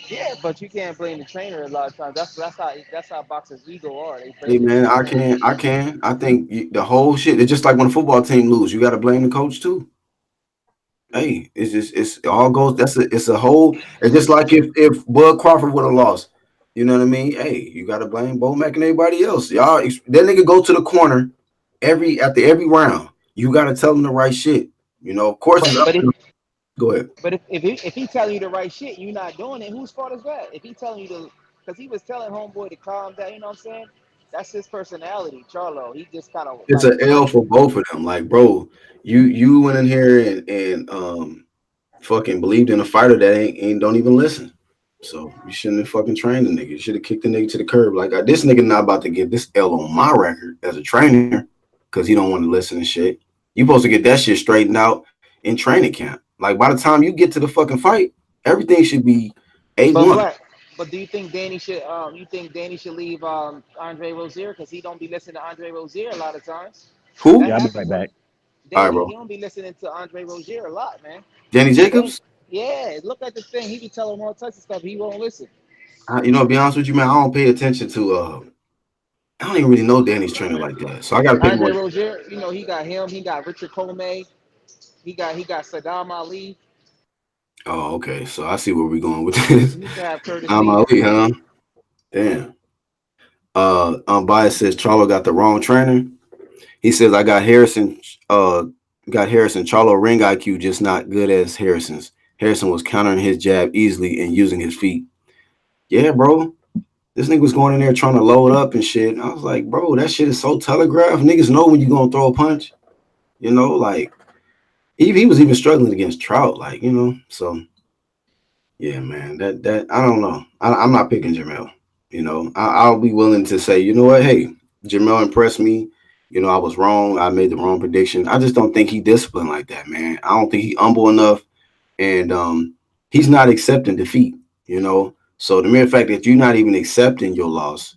Yeah, but you can't blame the trainer a lot of times. That's how boxers' ego are. They Hey blame the man, trainer. I can. I think the whole shit. It's just like when a football team lose, you got to blame the coach too. Hey, it all goes. It's a whole. It's just like if Bud Crawford would have lost. You know what I mean? Hey, you got to blame Bo Mack and everybody else. Y'all, that nigga go to the corner after every round. You got to tell him the right shit. Of course it's But up but to if him. Go ahead. if he telling you the right shit, you're not doing it. Whose fault is that? If he telling you to, because he was telling homeboy to calm down. You know what I'm saying? That's his personality, Charlo. He just kind of It's like an L for both of them. Like, bro, you went in here and fucking believed in a fighter that ain't don't even listen. So you shouldn't have fucking trained the nigga. You should have kicked the nigga to the curb. Like this nigga not about to get this L on my record as a trainer because he don't want to listen and shit. You supposed to get that shit straightened out in training camp. Like by the time you get to the fucking fight, everything should be But A1. Black, But do you think Danny should? You think Danny should leave Andre Rozier because he don't be listening to Andre Rozier a lot of times? That Who? Yeah, I'll be right happens when back. All right, Danny, he bro. don't be listening to Andre Rozier a lot, man. Danny Danny, Jacobs. yeah, look at the thing. He be telling him all types of stuff. He won't listen. To be honest with you, man, I don't pay attention to. I don't even really know Danny's trainer like that, so I got to pay Andre more. Rozier, he got him. He got Richard Comey. He got Saddam Ali. Oh, okay. So I see where we're going with this. He used to have Curtis I'm Lee. Ali, huh? Damn. Bias says Charlo got the wrong trainer. He says I got Harrison. Got Harrison. Charlo ring IQ just not good as Harrison's. Harrison was countering his jab easily and using his feet. Yeah, bro. This nigga was going in there trying to load up and shit. I was like, bro, that shit is so telegraphed. Niggas know when you gonna throw a punch. Like he was even struggling against Trout. So yeah, man. That I don't know. I'm not picking Jamel. I'll be willing to say, you know what? Hey, Jamel impressed me. I was wrong. I made the wrong prediction. I just don't think he disciplined like that, man. I don't think he humble enough, and he's not accepting defeat. So the mere fact that you're not even accepting your loss,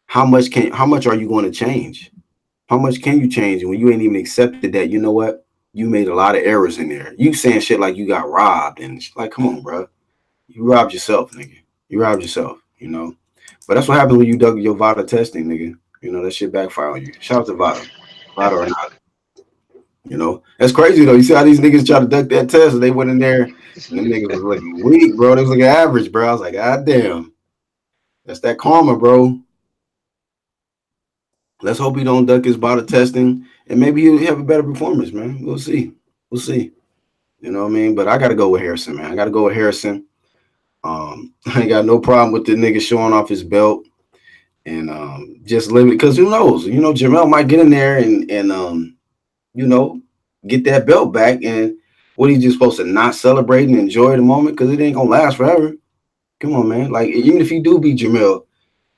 how much are you going to change? How much can you change when you ain't even accepted that? You know what? You made a lot of errors in there. You saying shit like you got robbed and like, come on, bro. You robbed yourself, nigga. You robbed yourself. But that's what happens when you dug your Vada testing, nigga. That shit backfire on you. Shout out to Vada. Vada or not. That's crazy though. You see how these niggas try to duck that test and they went in there and them niggas was looking weak, bro. They was looking average, bro. I was like, God damn. That's that karma, bro. Let's hope he don't duck his Vada testing and maybe he'll have a better performance, man. We'll see. We'll see. You know what I mean? But I gotta go with Harrison, man. I gotta go with Harrison. I ain't got no problem with the nigga showing off his belt and just living because who knows? Jamel might get in there and you know, get that belt back. And what he just supposed to not celebrate and enjoy the moment because it ain't gonna last forever. Come on, man. Like even if he do beat Jamel,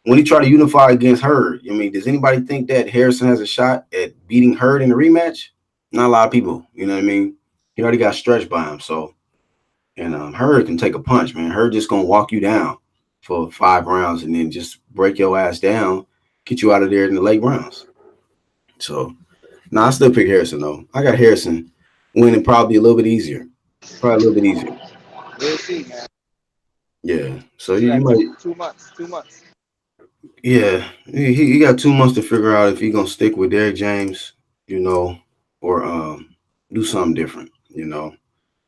when he try to unify against Hurd, I mean, does anybody think that Harrison has a shot at beating Hurd in the rematch? Not a lot of people. You know what I mean? He already got stretched by him, so. And Hurd can take a punch, man. Hurd just gonna walk you down for 5 rounds and then just break your ass down, get you out of there in the late rounds. So, I still pick Harrison though. I got Harrison winning probably a little bit easier, probably a little bit easier. We'll see, man. Yeah. So He you got might, 2 months. 2 months. yeah. He got 2 months to figure out if he gonna stick with Derrick James, or do something different.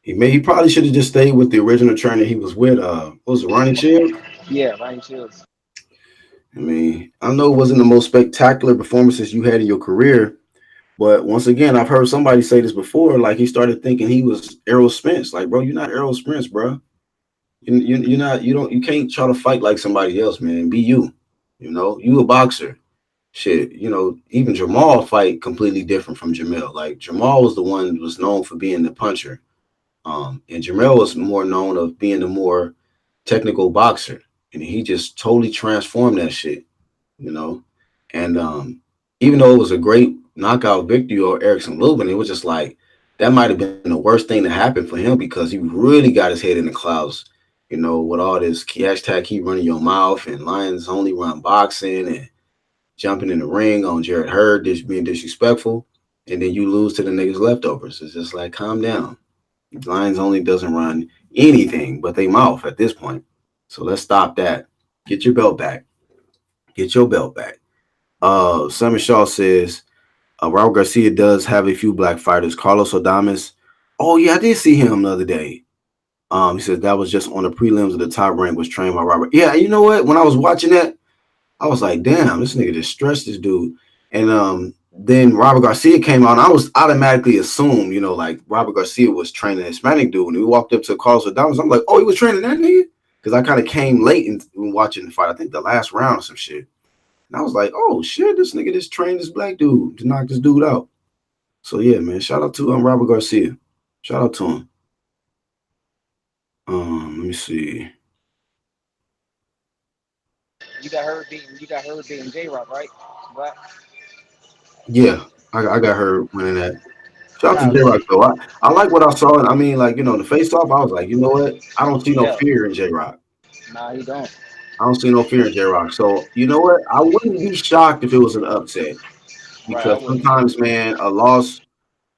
He probably should have just stayed with the original trainer he was with. What was it, Ronnie Shields? Yeah, Ryan Shields. I mean, I know it wasn't the most spectacular performances you had in your career, but once again, I've heard somebody say this before. Like he started thinking he was Errol Spence. Like, bro, you're not Errol Spence, bro. You're not. You can't try to fight like somebody else, man. Be you. You a boxer. Shit. Even Jamal fight completely different from Jamel. Like Jamal was the one who was known for being the puncher. And Jamel was more known of being the more technical boxer, and he just totally transformed that shit, you know. And even though it was a great knockout victory over Erickson Lubin, it was just like that might have been the worst thing to happen for him because he really got his head in the clouds, with all this hashtag keep running your mouth and Lions only run boxing and jumping in the ring on Jared Hurd, being disrespectful, and then you lose to the niggas leftovers. It's just like calm down. Lions only doesn't run anything but they mouth at this point. So let's stop that. Get your belt back. Get your belt back. Simon Shaw says Raul Garcia does have a few black fighters. Carlos Adames. Oh yeah, I did see him the other day. He says that was just on the prelims of the top rank was trained by Robert. Yeah, you know what? When I was watching that, I was like, damn, this nigga just stretched this dude. And then Robert Garcia came out, and I was automatically assumed, like Robert Garcia was training a Hispanic dude. And we walked up to Carlos Adames. I'm like, oh, he was training that nigga? Because I kind of came late in watching the fight. I think the last round or some shit. And I was like, oh, shit, this nigga just trained this black dude to knock this dude out. So, yeah, man, shout out to Robert Garcia. Shout out to him. Let me see. You got her beating J Rock, right? But Yeah, I got her winning that. Shout out to nah, J Rock though. I like what I saw. I mean, like, the face off, I was like, you know what? I don't see no yo, fear in J Rock. Nah, he don't. I don't see no fear in J Rock. So you know what? I wouldn't be shocked if it was an upset Right, I because wouldn't either. sometimes, man, a loss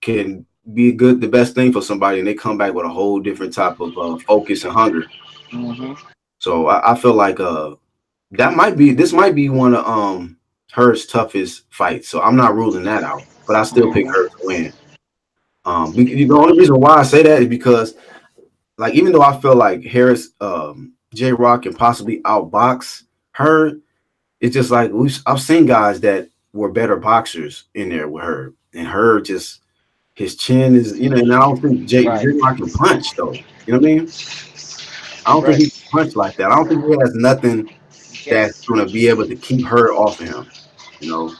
can be good, the best thing for somebody, and they come back with a whole different type of focus and hunger. Hmm. So I feel like this might be one of her's toughest fights. So I'm not ruling that out, but I still pick her to win. The only reason why I say that is because, like, even though I feel like J Rock can possibly outbox her, it's just like I've seen guys that were better boxers in there with her, and her just his chin is, and I don't think J Right, Rock can punch though. You know what I mean? I don't think right. he can punch like that. I don't think he has nothing You that's can't. gonna be able to keep her off of him. You know,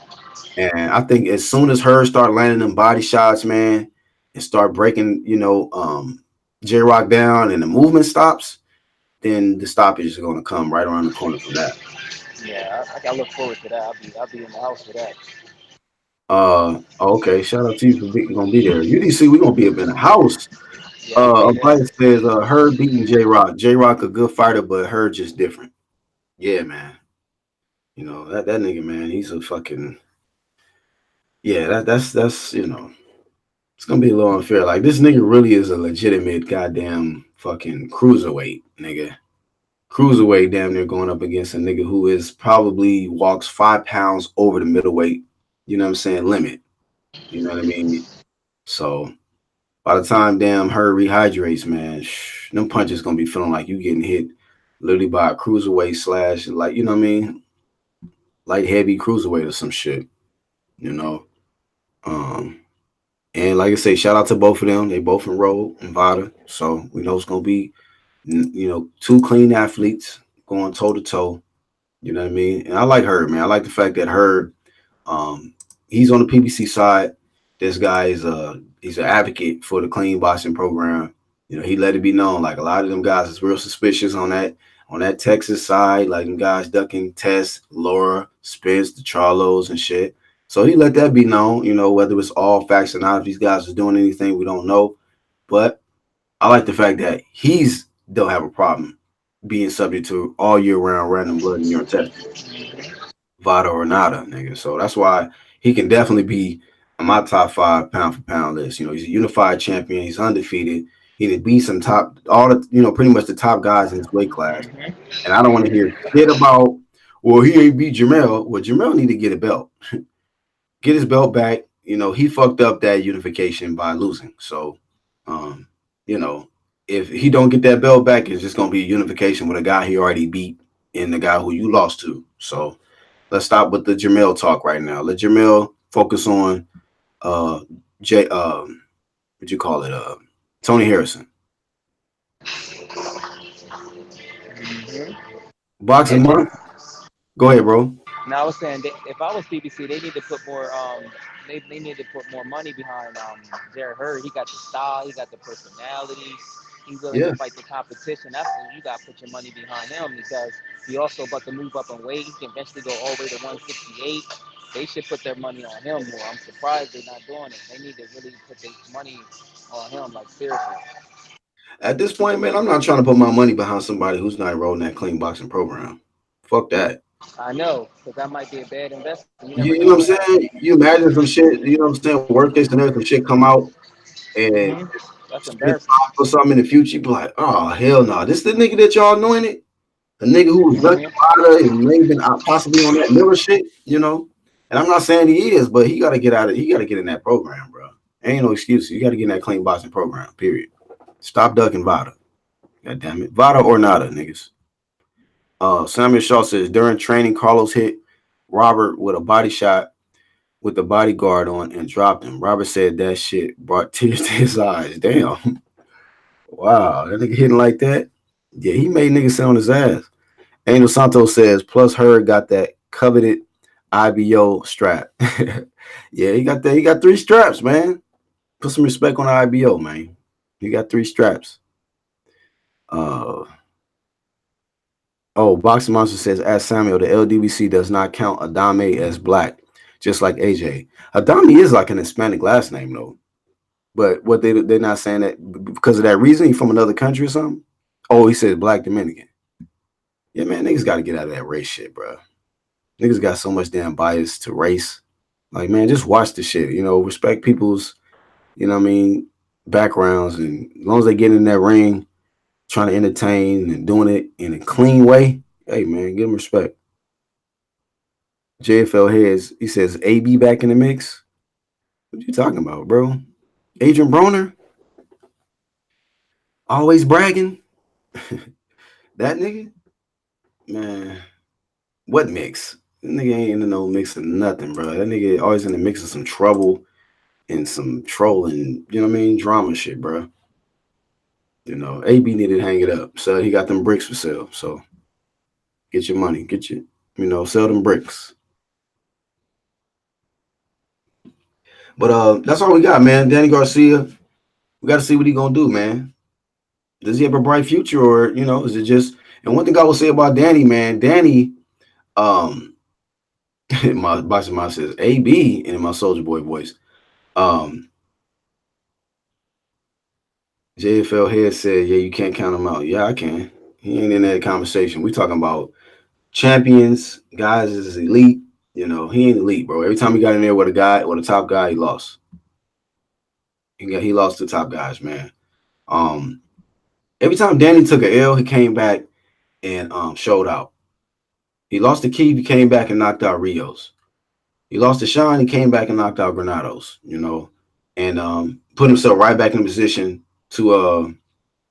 and I think as soon as her start landing them body shots, man, and start breaking, J Rock down, and the movement stops, then the stoppage is gonna come right around the corner from that. Yeah, I look forward to that. I'll be in the house for that. Okay. Shout out to you for gonna be there. UDC, we gonna be up in the house. Yeah, I'll A be there. fighter says, her beating J Rock. J Rock a good fighter, but her just different. Yeah, man. That nigga, man. He's a fucking yeah. That's it's gonna be a little unfair. Like this nigga really is a legitimate goddamn fucking cruiserweight nigga. Cruiserweight damn near going up against a nigga who is probably walks 5 pounds over the middleweight. You know what I'm saying? Limit. You know what I mean? So by the time damn her rehydrates, man, them punches gonna be feeling like you getting hit literally by a cruiserweight slash, like, you know what I mean, light heavy cruiserweight or some shit. You know. Um, and like I say, shout out to both of them. They both enrolled in Vada, so we know it's gonna be, two clean athletes going toe to toe. You know what I mean? And I like her, man. I like the fact that um, he's on the PBC side. This guy is he's an advocate for the clean boxing program. He let it be known like a lot of them guys is real suspicious on that Texas side, like them guys ducking Tess, Laura, Spence, the Charlos and shit. So he let that be known, whether it's all facts or not. If these guys are doing anything, we don't know. But I like the fact that he's don't have a problem being subject to all year round random blood in your testing. Vada or nada, nigga. So that's why he can definitely be on my top 5 pound for pound list. He's a unified champion. He's undefeated. He did beat some top, all the, pretty much the top guys in his weight class. And I don't want to hear shit about, well, he ain't beat Jamel. Well, Jamel need to get a belt, get his belt back. He fucked up that unification by losing. So, um, you know, if he don't get that belt back, it's just gonna be a unification with a guy he already beat and the guy who you lost to. So let's stop with the Jamel talk right now. Let Jamel focus on uh J what you call it? Tony Harrison. Hmm. Boxing And month. Go ahead, bro. now I was saying that if I was PBC, they need to put more. They need to put more money behind Jared Hurd. He got the style. He got the personality. He's willing to Yeah. fight the competition. That's when you got to put your money behind him because he also about to move up in weight. He can eventually go all the way to 168. They should put their money on him more. I'm surprised they're not doing it. They need to really put their money on him, like seriously. At this point, man, I'm not trying to put my money behind somebody who's not enrolled in that clean boxing program. Fuck that. I know, because that might be a bad investment. You never You know know what what I'm happened. saying? You imagine some shit, you know what I'm saying? Worst case scenario, some shit come out and Hmm. That's Spence embarrassing. or something in the future, you be like, oh hell no. This the nigga that y'all anointed? A nigga who was ducking Hmm. Ryder and may have been possibly on that Miller shit. And I'm not saying he is, but he gotta get out of he gotta get in that program, bro. Ain't no excuse. You gotta get in that clean boxing program, period. Stop ducking Vada. God damn it. Vada or nada, niggas. Samuel Shaw says during training, Carlos hit Robert with a body shot with the bodyguard on and dropped him. Robert said that shit brought tears to his eyes. Damn. Wow. That nigga hitting like that? Yeah, he made niggas sit on his ass. Angel Santos says, plus Herb got that coveted IBO strap. Yeah, he got that. He got 3 straps, man. Put some respect on the IBO, man. He got 3 straps. Uh Boxing Monster says, ask Samuel, the LDBC does not count Adame as black, just like AJ. Adame is like an Hispanic last name though. But what they're not saying that because of that reason, he from another country or something? Oh, he said black Dominican. Yeah, man, niggas got to get out of that race shit, bro. Niggas got so much damn bias to race. Like, man, just watch the shit. You know, respect people's, you know what I mean, backgrounds. And as long as they get in that ring, trying to entertain and doing it in a clean way, hey, man, give them respect. JFL Heads, he says, AB back in the mix. What you talking about, bro? Adrian Broner, always bragging. That nigga, man, what mix? That nigga ain't in no mix of nothing, bro. That nigga always in the mix of some trouble and some trolling, you know what I mean? Drama shit, bro. You know, AB needed to hang it up. So he got them bricks for sale. So get your money, get your, you know, sell them bricks. But that's all we got, man. Danny Garcia, we got to see what he gonna do, man. Does he have a bright future, or you know, is it just? And one thing I will say about Danny, man, Danny, um, my boxing mind says AB in my Soldier Boy voice. Um, JFL Head said, "Yeah, you can't count him out." Yeah, I can. He ain't in that conversation. We talking about champions, guys is elite. You know, he ain't elite, bro. Every time he got in there with a guy, with a top guy, he lost. He lost to top guys, man. Um, every time Danny took a L, he came back and showed out. He lost to Keith, he came back and knocked out Rios. He lost to Sean, he came back and knocked out Granados, you know, and put himself right back in a position to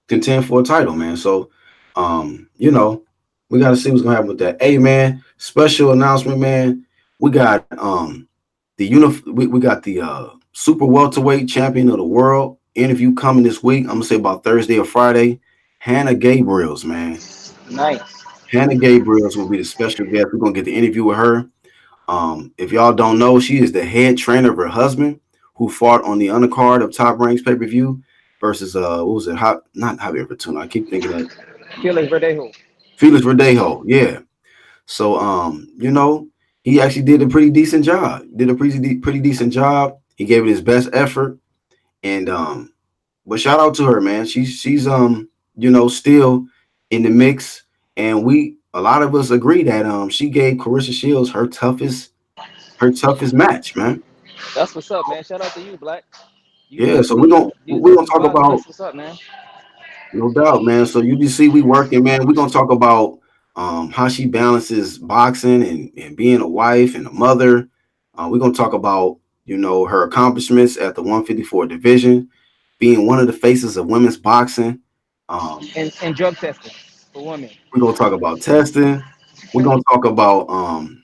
contend for a title, man. So, you know, we got to see what's gonna happen with that. Hey, man, special announcement, man. We got we got the super welterweight champion of the world interview coming this week. I'm gonna say about Thursday or Friday. Hannah Gabriels, man. Nice. Hannah Gabriels will be the special guest. We're gonna get the interview with her. If y'all don't know, she is the head trainer of her husband, who fought on the undercard of Top Ranks pay per view versus what was it? Not Javier Fortuna. I keep thinking of Felix Verdejo. Felix Verdejo. Yeah. So you know, he actually did a pretty decent job. Did a pretty decent job. He gave it his best effort, and but shout out to her, man. She's you know, still in the mix, and a lot of us agree that she gave Carissa Shields her toughest match, man. That's what's up, man. Shout out to you, Black. You Yeah, so definitely you we're gonna definitely talk vibing. about, That's what's up, man. no doubt, man. So you see, we working, man. We're gonna talk about how she balances boxing and being a wife and a mother. We're gonna talk about, you know, her accomplishments at the 154 division, being one of the faces of women's boxing. Um, And drug testing for women. we're gonna talk about testing. We're gonna talk about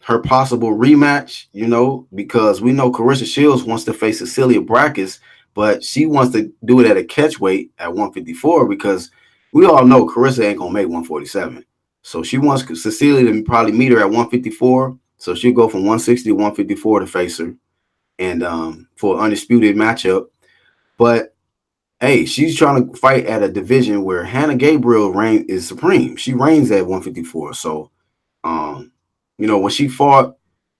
her possible rematch, you know, because we know Carissa Shields wants to face Cecilia Brækhus, but she wants to do it at a catch weight at 154 because we all know Carissa ain't gonna make 147. So she wants Cecilia to probably meet her at 154. So she'll go from 160 to 154 to face her and for an undisputed matchup. But hey, she's trying to fight at a division where Hannah Gabriel is supreme. She reigns at 154. So um, you know, when she fought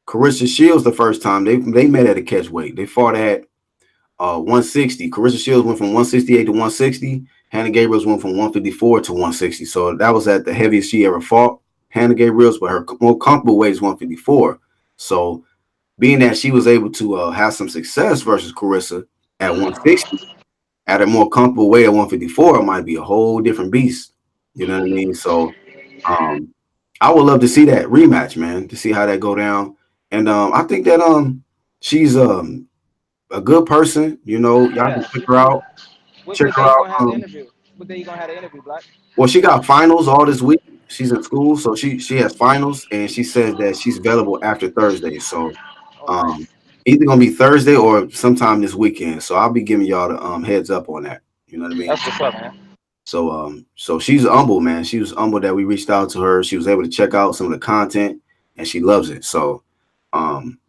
Carissa Shields the first time, they met at a catch weight. They fought at 160. Carissa Shields went from 168 to 160. Hannah Gabriels went from 154 to 160. So that was at the heaviest she ever fought. Hannah Gabriels, but her more comfortable weight is 154. So being that she was able to have some success versus Carissa at 160, at a more comfortable weight at 154, it might be a whole different beast. You know what I mean? So um, I would love to see that rematch, man, to see how that go down. And I think that she's a good person. You know, y'all Yeah. can check her out. Check What her day you out. gonna have the interview? What day you gonna have the interview, Black? Well, she got finals all this week. She's in school, so she has finals, and she says that she's available after Thursday. So Oh, um, nice. either gonna be Thursday or sometime this weekend. So I'll be giving y'all the heads up on that. You know what I mean? That's what's up, man. So she's humble, man. She was humble that we reached out to her. She was able to check out some of the content, and she loves it. So,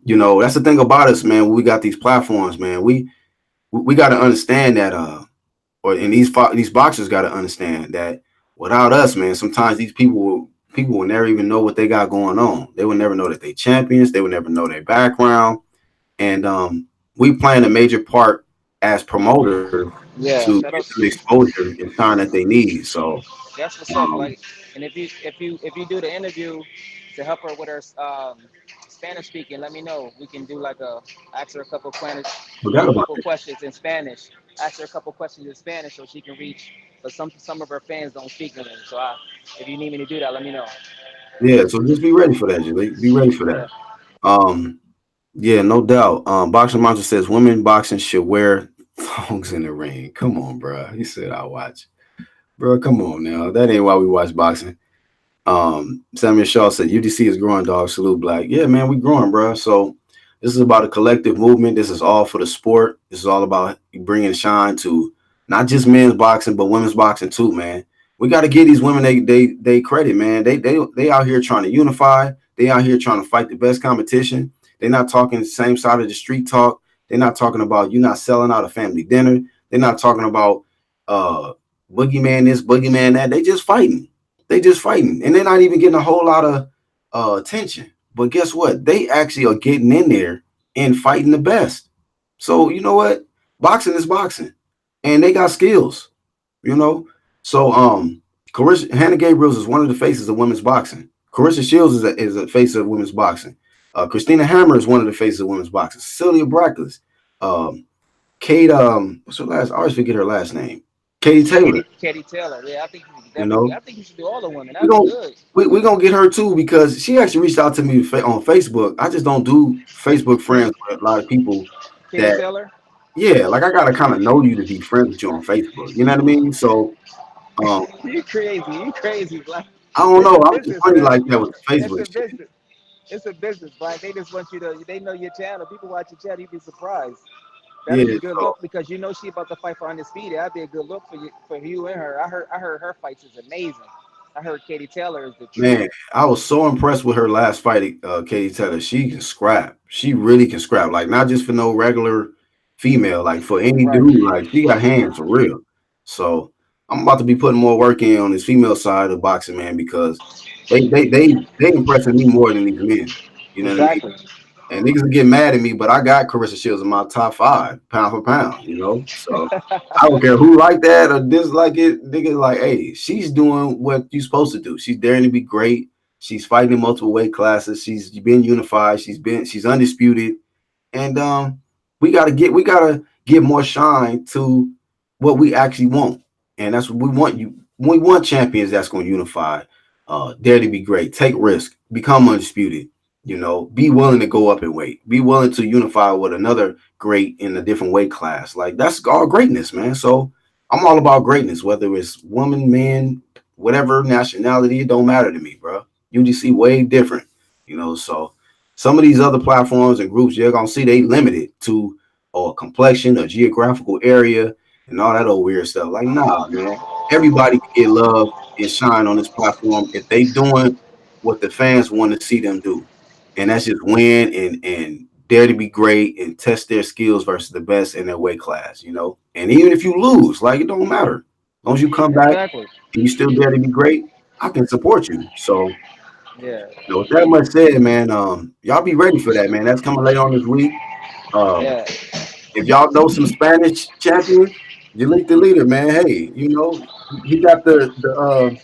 you know, that's the thing about us, man. When we got these platforms, man, we got to understand that, or and these boxers got to understand that without us, man, sometimes these people will never even know what they got going on. They will never know that they champions. They will never know their background, and we playing a major part as promoters to Yeah. get Shout out. them the exposure and time that they need. So That's what's up, um, Black. And if you do the interview to help her with her Spanish speaking, let me know. We can do like a ask her a couple Forgot about questions in Spanish. Ask her a couple questions in Spanish so she can reach. But some of her fans don't speak English. So if you need me to do that, let me know. Yeah, so just be ready for that, Julie. Be ready for Yeah. that. Um, yeah, no doubt. Boxing Monster says women boxing should wear thongs in the ring. Come on, bro. He said I watch. Bro, come on now. That ain't why we watch boxing. Samuel Shaw said UDC is growing, dog. Salute Black. Yeah, man, we growing, bro. So this is about a collective movement. This is all for the sport. This is all about bringing shine to not just men's boxing, but women's boxing too, man. We got to give these women they credit, man. They out here trying to unify. They out here trying to fight the best competition. They're not talking the same side of the street talk. They're not talking about you not selling out a family dinner. They're not talking about uh boogeyman this, boogeyman that. They just fighting. They just fighting, and they're not even getting a whole lot of attention. But guess what? They actually are getting in there and fighting the best. So you know what? Boxing is boxing, and they got skills. You know. So Carissa Hannah Gabriels is one of the faces of women's boxing. Carissa Shields is a face of women's boxing. Christina Hammer is one of the faces of women's boxing. Cecilia Brackles, um, Kate, what's her last? I always forget her last name. Katie Taylor. Katie Taylor. Yeah, I think you should You definitely. know, I think you should do all the women. we That'd be don't good. we gonna get her too because she actually reached out to me on Facebook. I just don't do Facebook friends with a lot of people Katie that Taylor. yeah, like I gotta kind of know you to be friends with you on Facebook. You know what I mean? So um You crazy. You crazy, Black. I don't It's know. a I'm just business, funny man. like that with the It's Facebook a shit. business. It's a business, Black. They just want you to. They know your channel. People watch your channel. You'd be surprised. That'd be Yeah, a good so look because you know she about to fight for undisputed. That'd be a good look for you and her. I heard her fights is amazing. I heard Katie Taylor is the truth. man, I was so impressed with her last fight, Katie Taylor. She can scrap. She really can scrap. Like not just for no regular female, like for any Right. dude. Like she got hands for real. So I'm about to be putting more work in on this female side of boxing, man, because they impressing me more than these men. You know what I mean? Exactly. And niggas will get mad at me, but I got Carissa Shields in my top 5, pound for pound, you know? So I don't care who like that or dislike it. Niggas like, hey, she's doing what you're supposed to do. She's daring to be great. She's fighting in multiple weight classes. She's been unified. She's undisputed. And we gotta give more shine to what we actually want. And that's what we want you. We want champions that's gonna unify, dare to be great, take risk, become undisputed, be willing to go up in weight, be willing to unify with another great in a different weight class. Like that's all greatness, man. So I'm all about greatness, whether it's woman, man, whatever nationality, it don't matter to me, bro. UGC way different, so some of these other platforms and groups you're gonna see they limited to a complexion, a geographical area, and all that old weird stuff. Like, nah, man. Everybody can get love and shine on this platform if they doing what the fans want to see them do. And that's just win and dare to be great and test their skills versus the best in their weight class. And even if you lose, like it don't matter. As long as you come back Exactly. and you still dare to be great, I can support you. So Yeah. with that much said, man, y'all be ready for that, man. That's coming later on this week. Um, Yeah. if y'all know some Spanish champions, Jalik the leader, man. Hey, he got the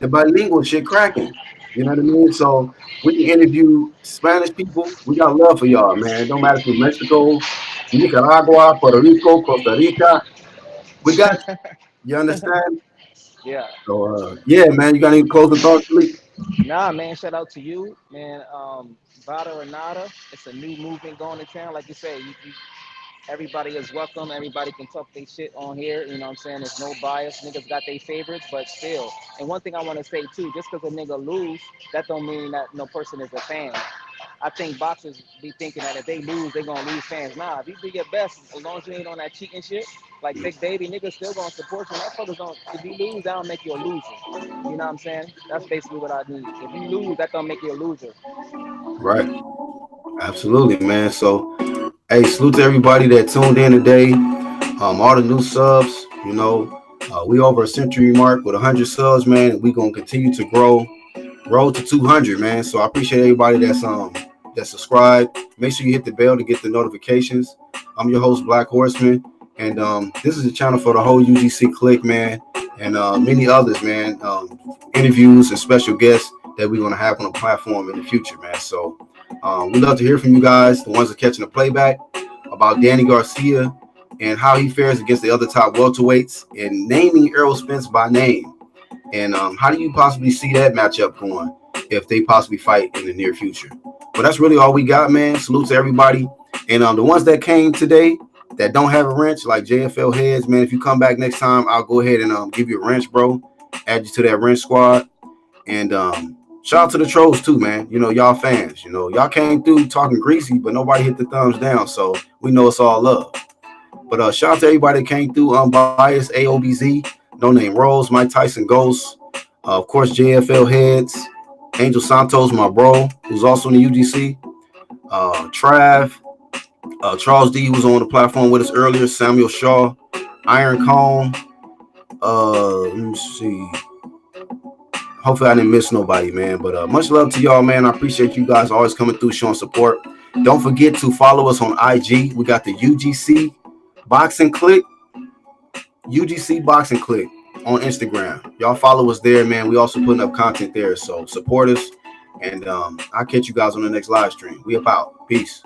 bilingual shit cracking. You know what I mean? So we can interview Spanish people. We got love for y'all, man. It don't matter if you're Mexico, Nicaragua, Puerto Rico, Costa Rica. We got you. You understand? Yeah. So yeah, man. You got any closing thoughts, Jalik? Nah, man. Shout out to you, man. Vada or nada. It's a new movement going to town. Like you say, everybody is welcome. Everybody can talk their shit on here. You know what I'm saying? There's no bias. Niggas got their favorites, but still. And one thing I want to say too, just because a nigga lose, that don't mean that no person is a fan. I think boxers be thinking that if they lose, they gonna lose fans. Nah, if you do your best, as long as you ain't on that cheating shit, like Big Baby, niggas still gonna support you. Motherfuckers don't. If you lose, that don't make you a loser. You know what I'm saying? That's basically what I need. If you lose, that don't make you a loser. Right. Absolutely, man. So hey, salute to everybody that tuned in today. All the new subs, we over a century mark with 100 subs, man. And we gonna continue to grow, roll to 200, man. So I appreciate everybody that's subscribed. Make sure you hit the bell to get the notifications. I'm your host, Black Horseman, and this is a channel for the whole UGC clique, man. and many others, man. Interviews and special guests that we're gonna have on the platform in the future, man. So we love to hear from you guys, the ones that are catching the playback, about Danny Garcia and how he fares against the other top welterweights, and naming Errol Spence by name. And how do you possibly see that matchup going if they possibly fight in the near future? But that's really all we got, man. Salute to everybody. And the ones that came today that don't have a wrench, like JFL heads, man, if you come back next time, I'll go ahead and give you a wrench, bro. Add you to that wrench squad. And shout out to the trolls too, man. You know, y'all fans. You know, y'all came through talking greasy, but nobody hit the thumbs down. So we know it's all love. But shout out to everybody that came through. Unbiased, AOBZ, No Name Rose, Mike Tyson Ghost, of course, JFL Heads, Angel Santos, my bro, who's also in the UGC, Trav, Charles D, who was on the platform with us earlier, Samuel Shaw, Iron Cone. Let me see. Hopefully I didn't miss nobody, man. But much love to y'all, man. I appreciate you guys always coming through, showing support. Don't forget to follow us on IG. We got the UGC Boxing Click, UGC Boxing Click on Instagram. Y'all follow us there, man. We also putting up content there, so support us. And I'll catch you guys on the next live stream. We up out. Peace.